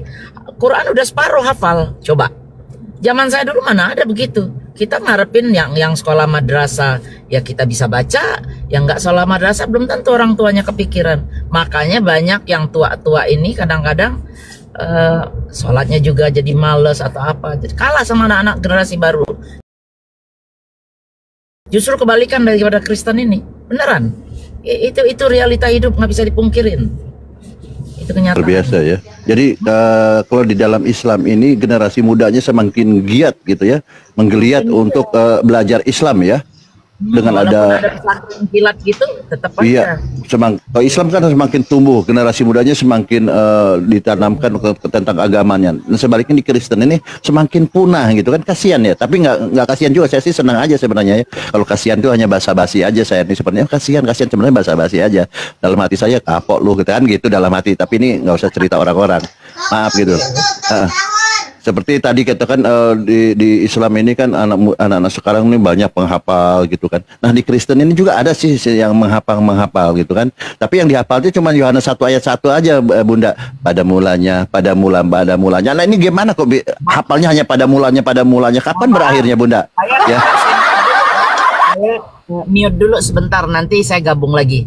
Quran udah separuh hafal. Coba. Zaman saya dulu mana ada begitu. Kita ngarepin yang sekolah madrasah ya kita bisa baca, yang nggak sekolah madrasah belum tentu orang tuanya kepikiran. Makanya banyak yang tua-tua ini kadang-kadang sholatnya juga jadi males atau apa. Jadi kalah sama anak-anak generasi baru. Justru kebalikan daripada Kristen ini, beneran. Itu realita hidup, nggak bisa dipungkirin. Itu kenyataan. Terbiasa ya. Jadi kalau di dalam Islam ini generasi mudanya semakin giat gitu ya, menggeliat untuk belajar Islam ya. Dengan ada kilat gitu, tetap aja. Iya, kalau Islam kan semakin tumbuh, generasi mudanya semakin ditanamkan tentang agamanya. Nah, sebaliknya di Kristen ini semakin punah gitu kan, kasihan ya. Tapi nggak kasihan juga, saya sih senang aja sebenarnya ya. Kalau kasihan itu hanya basa-basi aja, saya ini sebenarnya kasihan sebenarnya basa-basi aja. Dalam hati saya kapok lu gitu kan gitu dalam hati. Tapi ini nggak usah cerita orang-orang. Maaf gitu. seperti tadi katakan di Islam ini kan anak-anak sekarang ini banyak penghafal gitu kan. Nah di Kristen ini juga ada sih yang menghafal gitu kan. Tapi yang dihafal itu cuma Yohanes 1 ayat 1 aja, Bunda. Pada mulanya. Nah ini gimana kok hafalnya hanya pada mulanya. Kapan berakhirnya, Bunda? Ya. Saya mute dulu sebentar, nanti saya gabung lagi.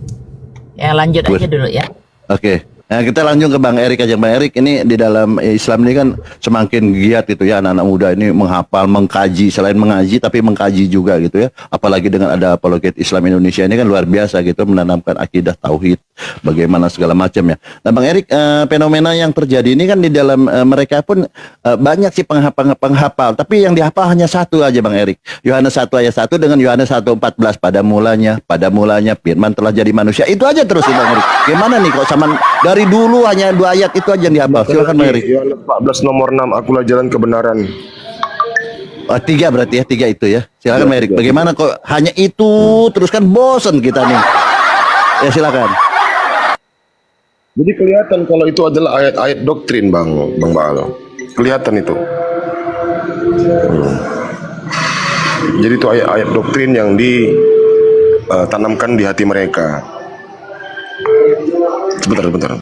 Ya lanjut aja dulu ya. Oke. Nah, kita lanjut ke Bang Erik aja. Bang Erik, ini di dalam Islam ini kan semakin giat gitu ya, anak-anak muda ini menghafal, mengkaji, selain mengaji tapi mengkaji juga gitu ya. Apalagi dengan ada apologet Islam Indonesia ini kan luar biasa gitu, menanamkan akidah tauhid, bagaimana segala macam ya. Nah, Bang Erik, fenomena yang terjadi ini kan di dalam mereka pun banyak sih penghafal, tapi yang dihafal hanya satu aja, Bang Erik. Yohanes 1 ayat 1 dengan Yohanes 1:14, pada mulanya firman telah jadi manusia. Itu aja terus sih, Bang Erik. Gimana nih kok sama dari dulu hanya 2 ayat itu aja yang dihafal? Silakan, Bang Erik. Yohanes 14 nomor 6, akulah jalan kebenaran. 3 berarti ya, 3 itu ya. Silakan, Bang Erik. Bagaimana kok hanya itu terus, kan bosen kita nih. Ya silakan. Jadi kelihatan kalau itu adalah ayat-ayat doktrin, Bang Baal. Kelihatan itu. Jadi itu ayat-ayat doktrin yang ditanamkan di hati mereka. Sebentar.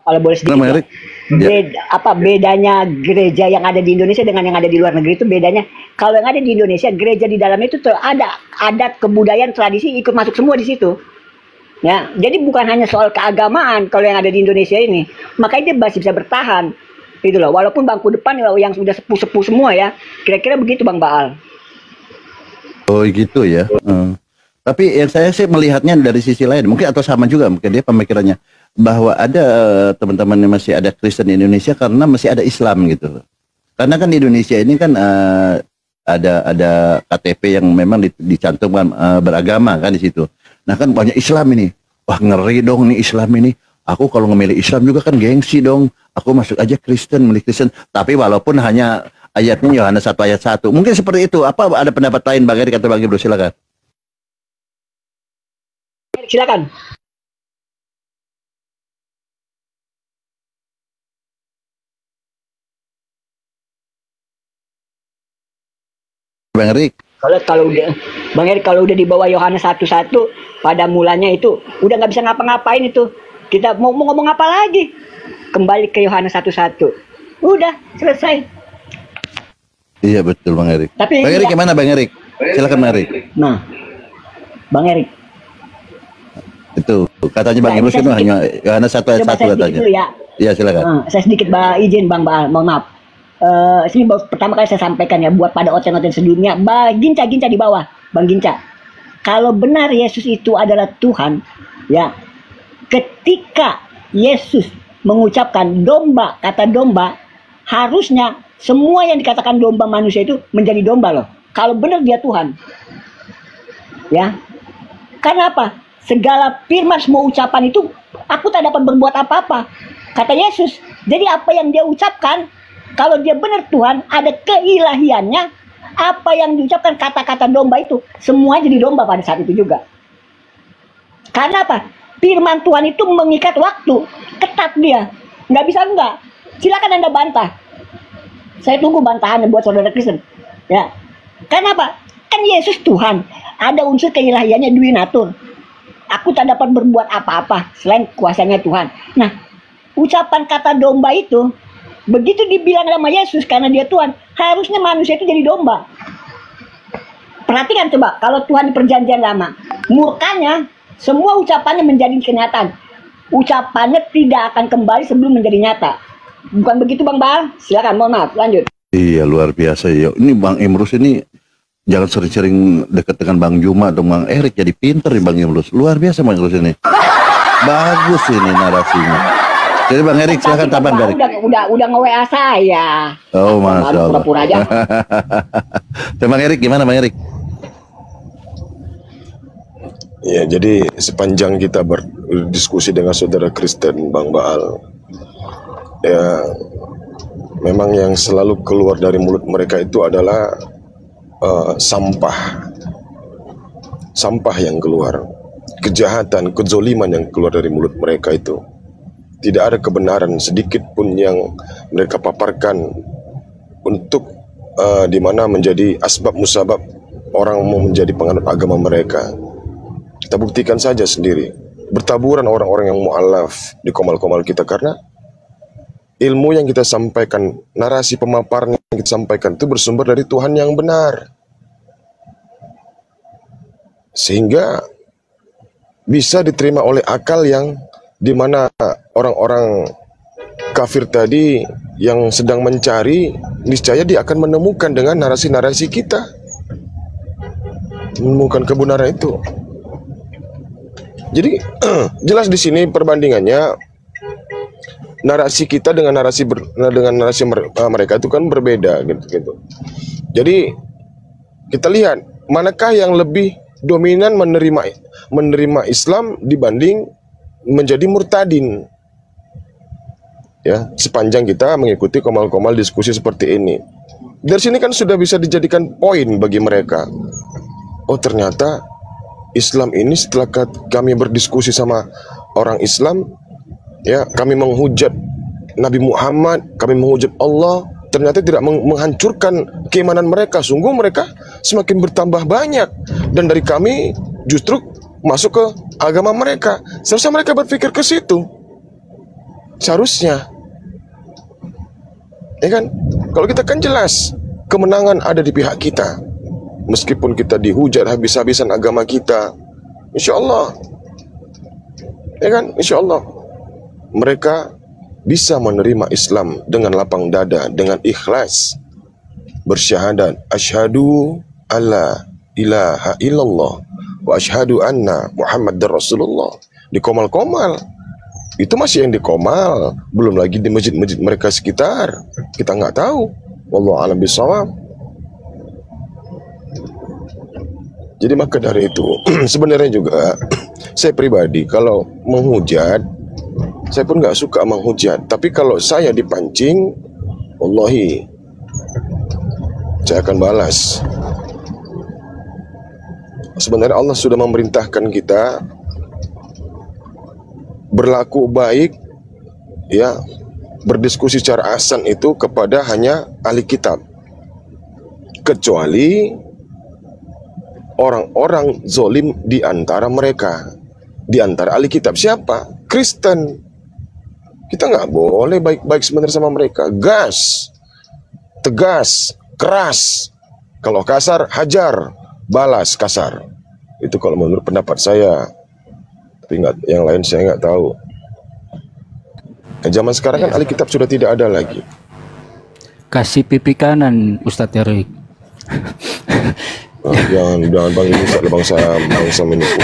Kalau boleh sedikit, apa bedanya gereja yang ada di Indonesia dengan yang ada di luar negeri itu bedanya? Kalau yang ada di Indonesia, gereja di dalamnya itu ada adat, kebudayaan, tradisi ikut masuk semua di situ. Ya, jadi bukan hanya soal keagamaan kalau yang ada di Indonesia ini. Makanya dia masih bisa bertahan. Gitu loh. Walaupun bangku depan yang sudah sepuh-sepuh semua ya. Kira-kira begitu, Bang Baal. Oh gitu ya. Tapi yang saya sih melihatnya dari sisi lain, mungkin atau sama juga mungkin dia pemikirannya, bahwa ada teman-teman yang masih ada Kristen di Indonesia karena masih ada Islam gitu. Karena kan di Indonesia ini kan ada KTP yang memang dicantumkan beragama kan di situ. Nah kan banyak Islam ini. Wah ngeri dong nih Islam ini. Aku kalau ngemilih Islam juga kan gengsi dong. Aku masuk aja Kristen, milih Kristen. Tapi walaupun hanya ayatnya Yohanes 1 ayat 1. Mungkin seperti itu. Apa ada pendapat lain Bang Erik atau Bang Ibnu? Silakan. Silakan. Bang Erik. Kalau udah Bang Erik, kalau udah di bawah Yohanes 1:1 pada mulanya itu udah nggak bisa ngapa-ngapain itu. Kita mau ngomong apa lagi? Kembali ke Yohanes 1:1. Udah selesai. Iya betul Bang Erik. Tapi Bang Erik gimana Bang Erik? Silakan Bang Erik. Nah, Bang Erik. Itu katanya Bang Ibnu itu hanya Yohanes 1 ayat 1 katanya. Ya. Iya silakan. Saya sedikit izin Bang Baal, mohon maaf. Sini pertama kali saya sampaikan ya buat pada oten-oten sedunia, Ginca di bawah, Bang Ginca. Kalau benar Yesus itu adalah Tuhan, ya. Ketika Yesus mengucapkan domba, kata domba, harusnya semua yang dikatakan domba manusia itu menjadi domba loh. Kalau benar dia Tuhan. Ya. Karena apa? Segala firman semua ucapan itu aku tak dapat berbuat apa-apa. Kata Yesus. Jadi apa yang dia ucapkan, kalau dia benar Tuhan, ada keilahiannya, apa yang diucapkan kata-kata domba itu, semua jadi domba pada saat itu juga. Karena apa? Firman Tuhan itu mengikat waktu, ketat dia. Nggak bisa enggak. Silakan Anda bantah. Saya tunggu bantahannya buat saudara Kristen. Ya. Karena apa? Kan Yesus Tuhan. Ada unsur keilahiannya duinatur. Aku tak dapat berbuat apa-apa selain kuasanya Tuhan. Nah, ucapan kata domba itu, begitu dibilang sama Yesus karena dia Tuhan, harusnya manusia itu jadi domba. Perhatikan coba, kalau Tuhan di perjanjian lama, murkanya, semua ucapannya menjadi kenyataan. Ucapannya tidak akan kembali sebelum menjadi nyata. Bukan begitu Bang Baal? Silakan, mohon maaf, lanjut. Iya, luar biasa ya. Ini Bang Emrus ini jangan sering-sering dekat dengan Bang Juma atau Bang Erik, jadi pinter nih Bang Emrus. Luar biasa Bang Emrus ini. Bagus ini narasinya. Jadi Bang Erik silakan tambahan Bang Erik. Udah nge-WA saya. Oh, Masya Allah. Pura-pura aja. Bang Erik gimana Bang Erik? Ya, jadi sepanjang kita berdiskusi dengan saudara Kristen Bang Baal, ya memang yang selalu keluar dari mulut mereka itu adalah sampah yang keluar, kejahatan, kezoliman yang keluar dari mulut mereka itu. tidak ada kebenaran sedikit pun yang mereka paparkan untuk di mana menjadi asbab musabab orang mau menjadi penganut agama mereka. Kita buktikan saja sendiri. Bertaburan orang-orang yang mu'alaf di komal-komal kita karena ilmu yang kita sampaikan, narasi pemaparan yang kita sampaikan itu bersumber dari Tuhan yang benar. Sehingga bisa diterima oleh akal yang dimana orang-orang kafir tadi yang sedang mencari, niscaya dia akan menemukan dengan narasi-narasi kita, menemukan kebenaran itu. Jadi jelas di sini perbandingannya narasi kita dengan narasi mereka itu kan berbeda gitu. Jadi kita lihat manakah yang lebih dominan menerima Islam dibanding menjadi murtadin. Ya, sepanjang kita mengikuti komal-komal diskusi seperti ini. Dari sini kan sudah bisa dijadikan poin bagi mereka. Oh, ternyata Islam ini setelah kami berdiskusi sama orang Islam, ya, kami menghujat Nabi Muhammad, kami menghujat Allah, ternyata tidak menghancurkan keimanan mereka. Sungguh mereka semakin bertambah banyak, dan dari kami justru masuk ke agama mereka. Seharusnya mereka berpikir ke situ. Seharusnya, ya kan? Kalau kita kan jelas kemenangan ada di pihak kita, meskipun kita dihujat habis-habisan agama kita, insya Allah, ya kan? Insya Allah mereka bisa menerima Islam dengan lapang dada, dengan ikhlas, bersyahadat asyhadu alla ilaha illallah wa asyhadu anna Muhammadar Rasulullah. Di komal-komal itu masih yang di komal, belum lagi di masjid-masjid mereka sekitar. Kita nggak tahu. Wallahu a'lam bishawab. Jadi maka dari itu sebenarnya juga saya pribadi kalau menghujat, saya pun nggak suka menghujat. Tapi kalau saya dipancing, wallahi saya akan balas. Sebenarnya Allah sudah memerintahkan kita berlaku baik, ya, berdiskusi secara ahsan itu kepada hanya ahli kitab, kecuali orang-orang zolim di antara mereka, di antara ahli kitab. Siapa? Kristen. Kita nggak boleh baik-baik sebenarnya sama mereka. Gas, tegas, keras. Kalau kasar, hajar, balas kasar. Itu kalau menurut pendapat saya. Tapi yang lain saya nggak tahu. Zaman sekarang kan ahli kitab sudah tidak ada lagi. Kasih pipi kanan Ustadz Erik. Jangan bang, ini bangsa menipu.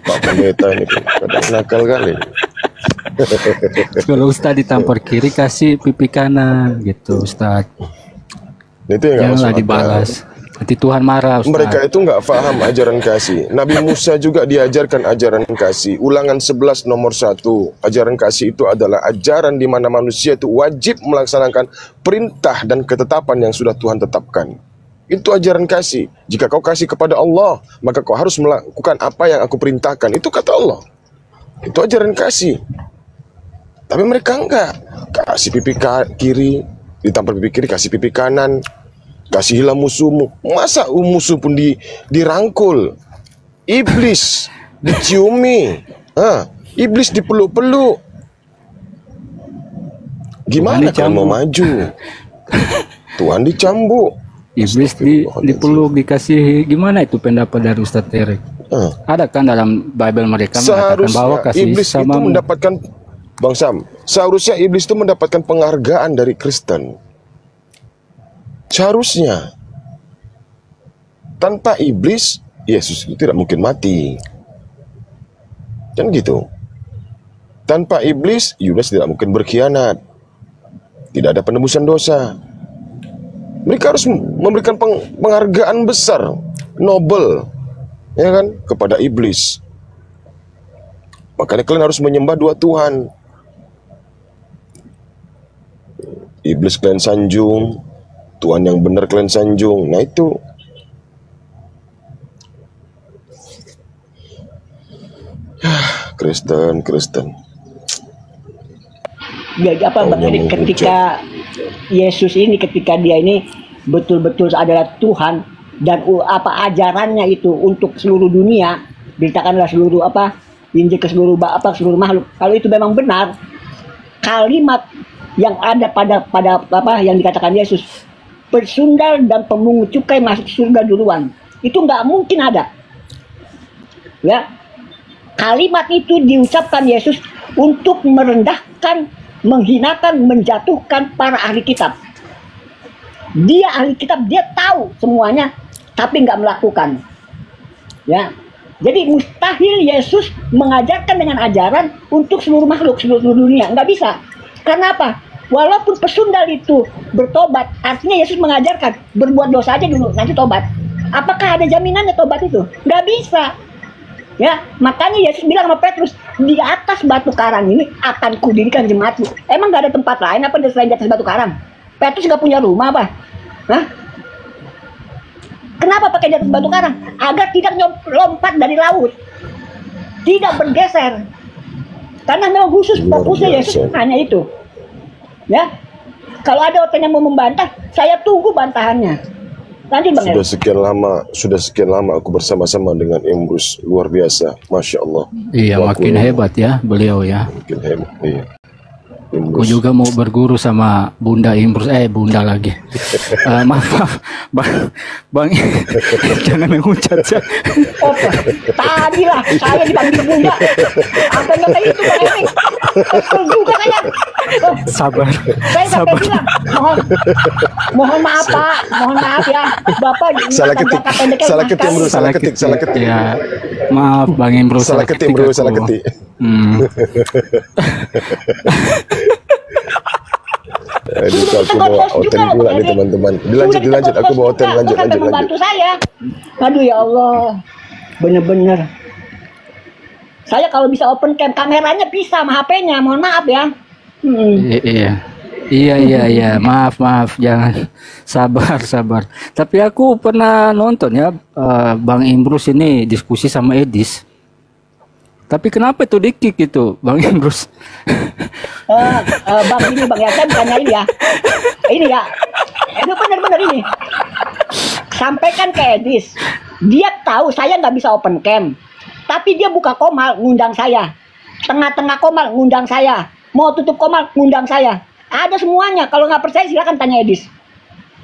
Pak Pendeta ini kadang nakal kali. Kalau Ustadz ditampar kiri, kasih pipi kanan gitu Ustadz. Itu yang janganlah dibalas. Nanti Tuhan marah, Ustaz. Mereka itu nggak paham ajaran kasih. Nabi Musa juga diajarkan ajaran kasih. Ulangan 11 nomor 1. Ajaran kasih itu adalah ajaran di mana manusia itu wajib melaksanakan perintah dan ketetapan yang sudah Tuhan tetapkan. Itu ajaran kasih. Jika kau kasih kepada Allah, maka kau harus melakukan apa yang aku perintahkan. Itu kata Allah. Itu ajaran kasih. Tapi mereka enggak. Kasih pipi kiri, ditampar pipi kiri, kasih pipi kanan. Kasihilah musuhmu. Masa musuh pun dirangkul? Iblis diciumi, iblis dipeluk-peluk. Gimana kalau mau maju? Tuhan dicambuk. Iblis dipeluk, dikasih. Gimana itu pendapat dari Ustadz Erik? Ada kan dalam Bible mereka mengatakan bahwa kasih iblis sama itu mendapatkan, Bang Sam, seharusnya iblis itu mendapatkan penghargaan dari Kristen. Seharusnya. Tanpa iblis, Yesus itu tidak mungkin mati. Kan gitu. Tanpa iblis, Yudas tidak mungkin berkhianat. Tidak ada penebusan dosa. Mereka harus memberikan penghargaan besar, Nobel, ya kan, kepada iblis. Makanya kalian harus menyembah dua Tuhan. Iblis kalian sanjung, Tuhan yang benar kalian sanjung. Nah itu. Kristen. ketika Yesus ini, ketika dia ini betul-betul adalah Tuhan dan ajarannya itu untuk seluruh dunia, beritakanlah seluruh Injil ke seluruh makhluk. Kalau itu memang benar, kalimat yang ada pada yang dikatakan Yesus, persundal dan pemungut cukai masuk surga duluan, itu nggak mungkin ada. Ya, kalimat itu diucapkan Yesus untuk merendahkan, menghinakan, menjatuhkan para ahli kitab. Dia ahli kitab, dia tahu semuanya, tapi nggak melakukan. Ya, jadi mustahil Yesus mengajarkan dengan ajaran untuk seluruh makhluk, seluruh dunia, nggak bisa. Karena apa? Walaupun pesundal itu bertobat, artinya Yesus mengajarkan berbuat dosa aja dulu, nanti tobat. Apakah ada jaminannya tobat itu? Nggak bisa. Ya, makanya Yesus bilang sama Petrus, di atas batu karang ini akan kudirikan jemaatku. Emang nggak ada tempat lain apa selain di atas batu karang? Petrus nggak punya rumah apa? Hah? Kenapa pakai di atas batu karang? Agar tidak lompat dari laut, tidak bergeser. Karena memang khusus fokusnya Yesus hanya itu. Ya, kalau ada orang yang mau membantah, saya tunggu bantahannya. Nanti Bang Sudah sekian lama aku bersama-sama dengan Imrus, luar biasa, Masya Allah. Iya, makin hebat ya beliau ya. Makin hebat, iya. Aku juga mau berguru sama Bunda Imrus, Bunda lagi. Maaf, Bang, jangan mengucat ya. Tadi lah saya dipanggil Bunda. Apa yang kayak itu Bang Erik? Kesel juga saya. Sabar. Saya sampai bilang, mohon maaf Pak, mohon maaf ya, Bapak. Salah ketik Imrus, salah ketik. Ya, maaf Bang Imrus. Salah ketik. Aduh, aku bawa hotel pula nih teman-teman. Dilanjut, aku bawa hotel, lanjut. Membantu saya. Aduh ya Allah, bener-bener. Saya kalau bisa open cam, kameranya bisa sama HP-nya, mohon maaf ya. Iya, maaf, jangan, sabar. Tapi aku pernah nonton ya, Bang Imrus ini diskusi sama Edis. Tapi kenapa itu di-kick itu, Bang Imrus? Bang ini Bang ya, saya bukannya ini ya. Ini ya, itu benar-benar ini. Sampaikan ke Edis, dia tahu saya nggak bisa open cam, tapi dia buka komal ngundang saya. Tengah-tengah komal ngundang saya. Mau tutup komal ngundang saya. Ada semuanya. Kalau nggak percaya silakan tanya Edis.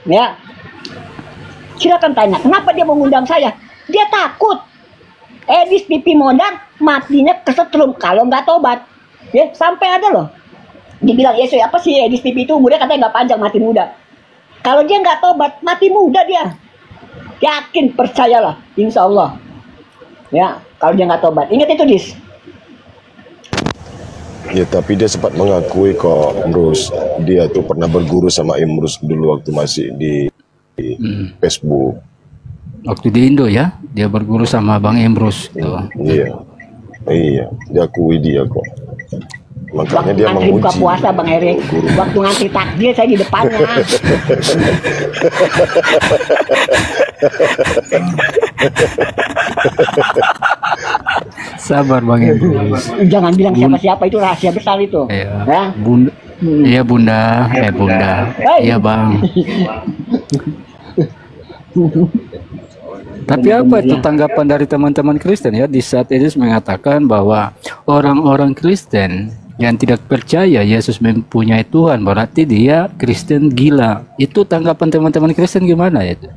Ya, silakan tanya. Kenapa dia mau ngundang saya? Dia takut Edis pipi modar, matinya kesetrum kalau nggak tobat. Ya, sampai ada loh. Dibilang Yesus apa sih Edis pipi itu umurnya katanya nggak panjang, mati muda. Kalau dia nggak tobat, mati muda dia. Yakin, percayalah, insya Allah. Ya, kalau dia nggak tobat, ingat itu Dis. Ya, tapi dia sempat mengakui kok, Imrus, dia tuh pernah berguru sama Imrus dulu waktu masih di Facebook. Waktu di Indo ya, dia berguru sama Bang Imrus. Iya, diakui dia kok. Makanya waktu dia menguji. Buka puasa Bang Erik, waktu ngantri takjil saya di depannya. Sabar Bang Imrus. Jangan bilang siapa-siapa, itu rahasia besar itu. Ya. Bunda. Iya Bunda, Iya Bang. Tapi apa itu tanggapan dari teman-teman Kristen ya di saat Yesus mengatakan bahwa orang-orang Kristen yang tidak percaya Yesus mempunyai Tuhan berarti dia Kristen gila. Itu tanggapan teman-teman Kristen gimana ya itu?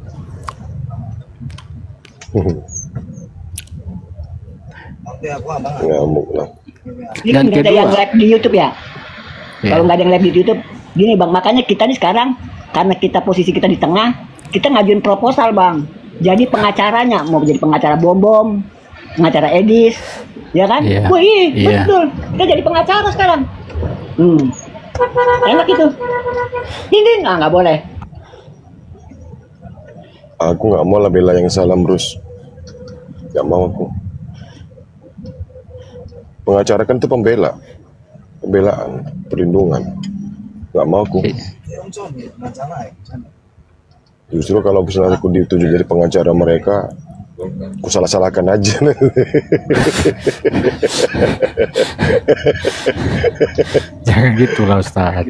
Ngamuk lah. Dan kedua, yang live di YouTube ya. Kalau nggak ada yang live di YouTube, gini Bang, makanya kita nih sekarang karena kita posisi kita di tengah, kita ngajuin proposal Bang. Jadi pengacaranya mau jadi pengacara Bom, pengacara Edis, ya kan? Wih, betul. Kita jadi pengacara sekarang. Enak itu. Ini nggak boleh. Aku nggak mau lah bela yang salah, Bruce. Nggak mau aku. Pengacara kan itu pembelaan, perlindungan. Nggak mau aku. Justru kalau misalnya aku dituju jadi pengacara mereka, Ku salah-salahkan aja. Jangan gitu lah Ustaz.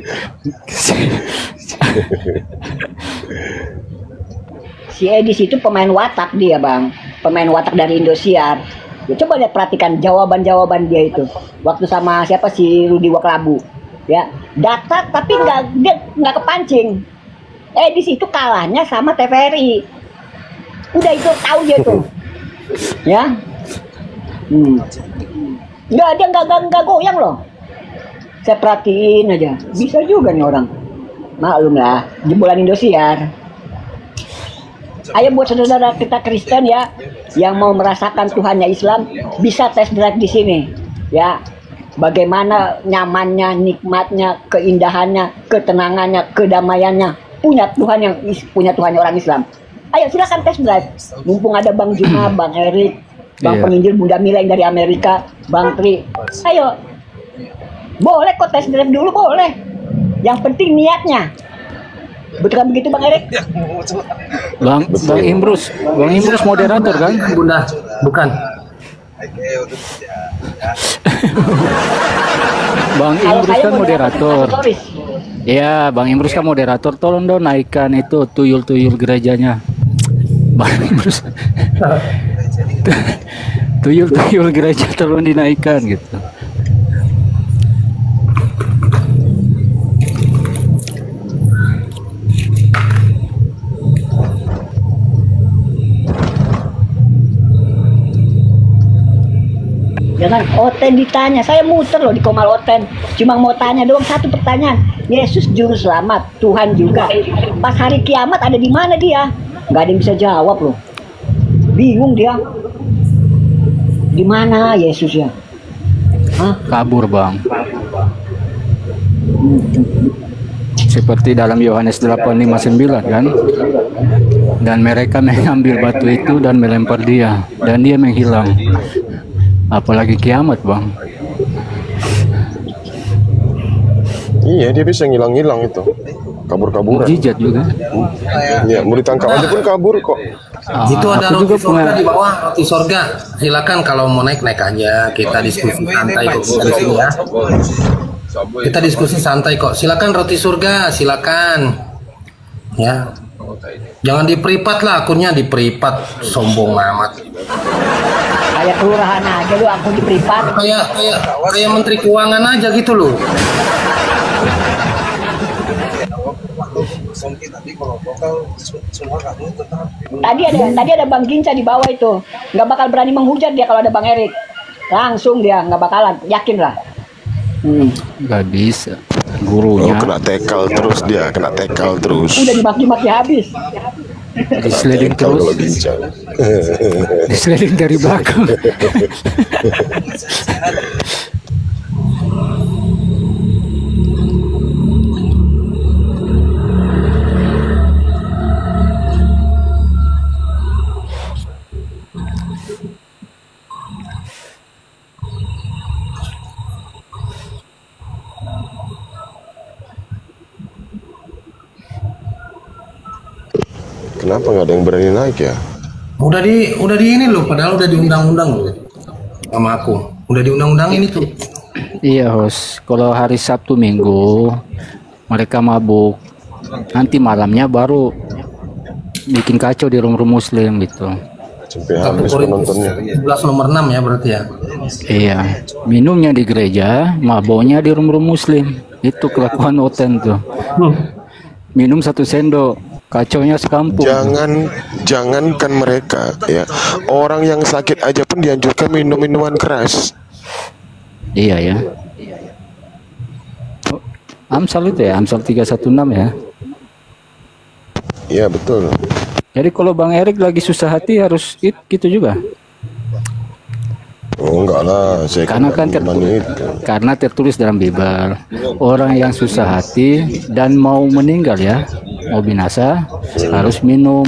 Si Edis itu pemain watak dia bang, pemain watak dari Indosiar. Ya, coba lihat perhatikan jawaban-jawaban dia itu. Waktu sama siapa si Rudi Waklabu, ya datar tapi nggak kepancing. Edis itu kalahnya sama TVRI. Udah itu tahu dia tuh, ya. Dia nggak goyang loh. Saya perhatiin aja, bisa juga nih orang. Maklum lah, jebolan Indosiar. Ayo buat saudara kita Kristen ya, yang mau merasakan Tuhannya Islam, bisa test drive di sini, ya. Bagaimana nyamannya, nikmatnya, keindahannya, ketenangannya, kedamaiannya, punya Tuhannya orang Islam. Ayo silakan test drive. Mumpung ada Bang Juma, Bang Erik, Bang Penginjil Bunda Mila yang dari Amerika, Bang Tri. Ayo, boleh kok test drive dulu boleh. Yang penting niatnya. Betul kan begitu Bang Erik? Bang Imrus moderator kan? Bunda, bukan. Bang Imrus kan moderator. Iya, Bang Imrus kan moderator. Tolong dong naikkan itu tuyul-tuyul gerejanya. Bang Imrus. Tuyul-tuyul gereja tolong dinaikkan gitu. Jangan Oten ditanya, saya muter loh di Komal Oten. Cuma mau tanya doang satu pertanyaan. Yesus juru selamat, Tuhan juga. Pas hari kiamat ada di mana dia? Nggak ada yang bisa jawab loh. Bingung dia. Di mana Yesus ya? Hah? Kabur bang. Seperti dalam Yohanes 8:59 kan? Dan mereka mengambil batu itu dan melempar dia, dan dia menghilang. Apalagi kiamat bang. Iya, dia bisa ngilang-ngilang itu, kabur-kaburan. Mujizat juga. Iya, mau ditangkap aja pun kabur kok. Itu ada roti surga di bawah, roti surga. Silakan kalau mau naik aja. Kita diskusi santai kok di sini ya. Kita diskusi santai kok. Silakan roti surga, silakan. Ya. Jangan di privat lah, akunnya di privat, sombong amat. Kayak kelurahan aja lu akun di privat. Kayak menteri keuangan aja gitu loh. Tadi ada Bang Ginca di bawah itu, nggak bakal berani menghujat dia kalau ada Bang Erik. Langsung dia nggak bakalan, yakin lah. Nggak bisa. Gurunya. Kena tekal terus dia, kena tekal terus. Udah dimaki-maki habis. Diseliding terus. Diseliding dari belakang. Kenapa nggak ada yang berani naik ya? Udah di ini loh, padahal udah diundang-undang loh sama aku. Udah diundang-undang ini tuh. Iya host, kalau hari Sabtu Minggu mereka mabuk, nanti malamnya baru bikin kacau di room-room Muslim gitu. Sampai habis penontonnya. 11 nomor 6 ya berarti ya. Iya, minumnya di gereja, maboknya di room-room Muslim. Itu kelakuan Oten tuh. Minum 1 sendok, kacaunya sekampung. Jangankan mereka ya, orang yang sakit aja pun dianjurkan minum minuman keras. Iya ya. Amsal itu ya, Amsal 316 ya. Iya betul. Jadi kalau Bang Erik lagi susah hati harus gitu juga. Oh enggak lah, saya karena tertulis dalam Bible, orang yang susah hati dan mau meninggal ya, mau binasa, harus minum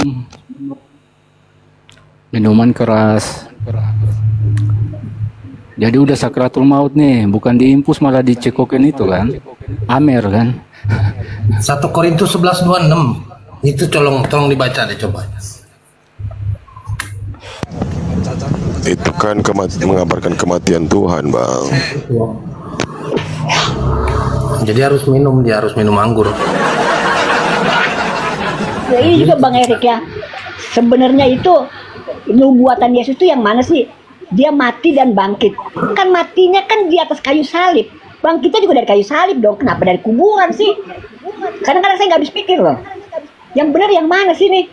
minuman keras. Jadi udah sakratul maut nih, bukan diimpus malah dicekokin itu kan, Amer kan. 1 Korintus 11:26 itu tolong dibaca deh coba. Itu kan mengabarkan kematian Tuhan, Bang. Jadi harus minum, dia harus minum anggur. Ya, ini juga Bang Erik ya. Sebenarnya itu nubuatan Yesus itu yang mana sih? Dia mati dan bangkit. Kan matinya kan di atas kayu salib. Bangkitnya juga dari kayu salib dong. Kenapa dari kuburan sih? Kadang-kadang saya nggak habis pikir loh. Yang benar yang mana sih nih?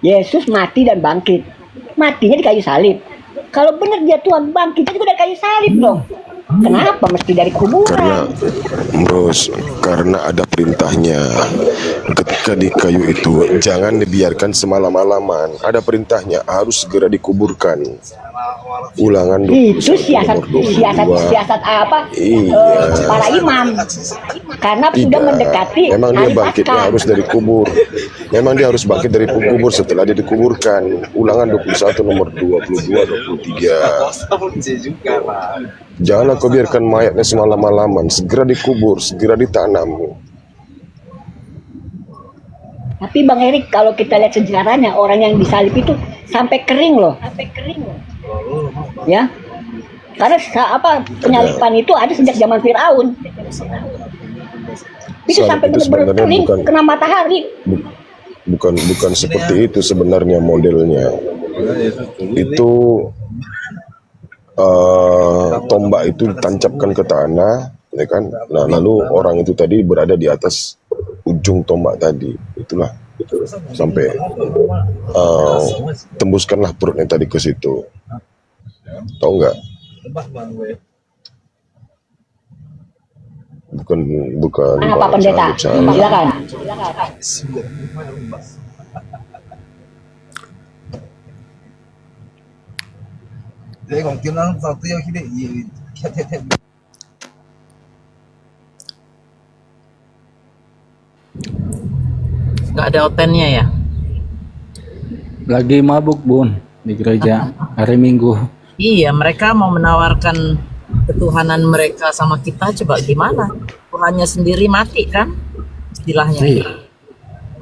Yesus mati dan bangkit. Matinya di kayu salib. Kalau benar dia Tuhan, bangkitnya juga dari kayu salib dong. Kenapa mesti dari kuburan? Karena ada perintahnya. Ketika di kayu itu jangan dibiarkan semalam-malaman. Ada perintahnya, harus segera dikuburkan. Ulangan 21, itu siasat apa? Iya. Para imam. Karena sudah mendekati Memang dia hari bangkitnya Paskah. harus dari kubur. Memang dia harus bangkit dari kubur setelah dia dikuburkan. Ulangan 21 nomor 22-23. Janganlah kau biarkan mayatnya semalam-malaman. Segera dikubur, segera ditanam. Tapi Bang Erik, kalau kita lihat sejarahnya, orang yang disalib itu sampai kering loh. Ya. Karena penyaliban itu ada sejak zaman Firaun. Itu Salib sampai itu benar-benar sebenarnya kering, bukan- kena matahari. Bukan seperti itu sebenarnya modelnya. Itu tombak itu ditancapkan ke tanah, ya kan? Nah, lalu orang itu tadi berada di atas ujung tombak tadi. Itulah sampai tembuskanlah perutnya tadi ke situ. Tahu nggak? Bukan. Apa pendeta? Silakan. Nggak ada otennya ya? Lagi mabuk Bun di gereja hari Minggu. Iya, mereka mau menawarkan ketuhanan mereka sama kita, coba gimana? Tuhannya sendiri mati kan? Istilahnya.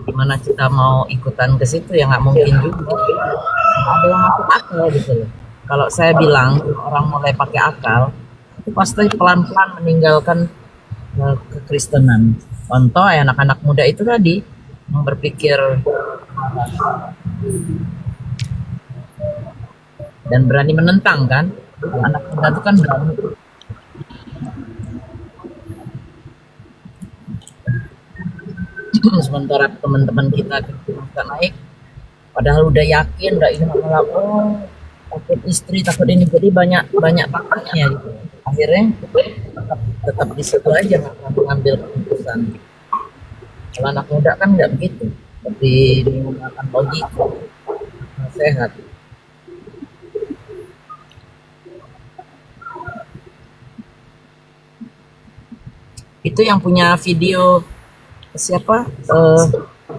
Gimana kita mau ikutan ke situ ya nggak mungkin juga. Ada yang masuk akal gitu loh. Kalau saya bilang orang mulai pakai akal, itu pasti pelan-pelan meninggalkan kekristenan. Contoh anak-anak muda itu tadi yang berpikir dan berani menentang kan. Anak muda itu kan berani. Sementara teman-teman kita naik, padahal udah yakin, udah ini malah takut istri, takut ini, jadi banyak takutnya gitu. Akhirnya tetap di situ aja mengambil keputusan. Kalau anak muda kan nggak begitu, lebih menggunakan logika, sehat. Itu yang punya video siapa?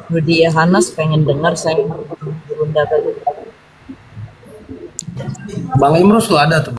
Rudy Yohanes, pengen dengar saya Bunda tadi. Bang Imrus tuh ada tuh.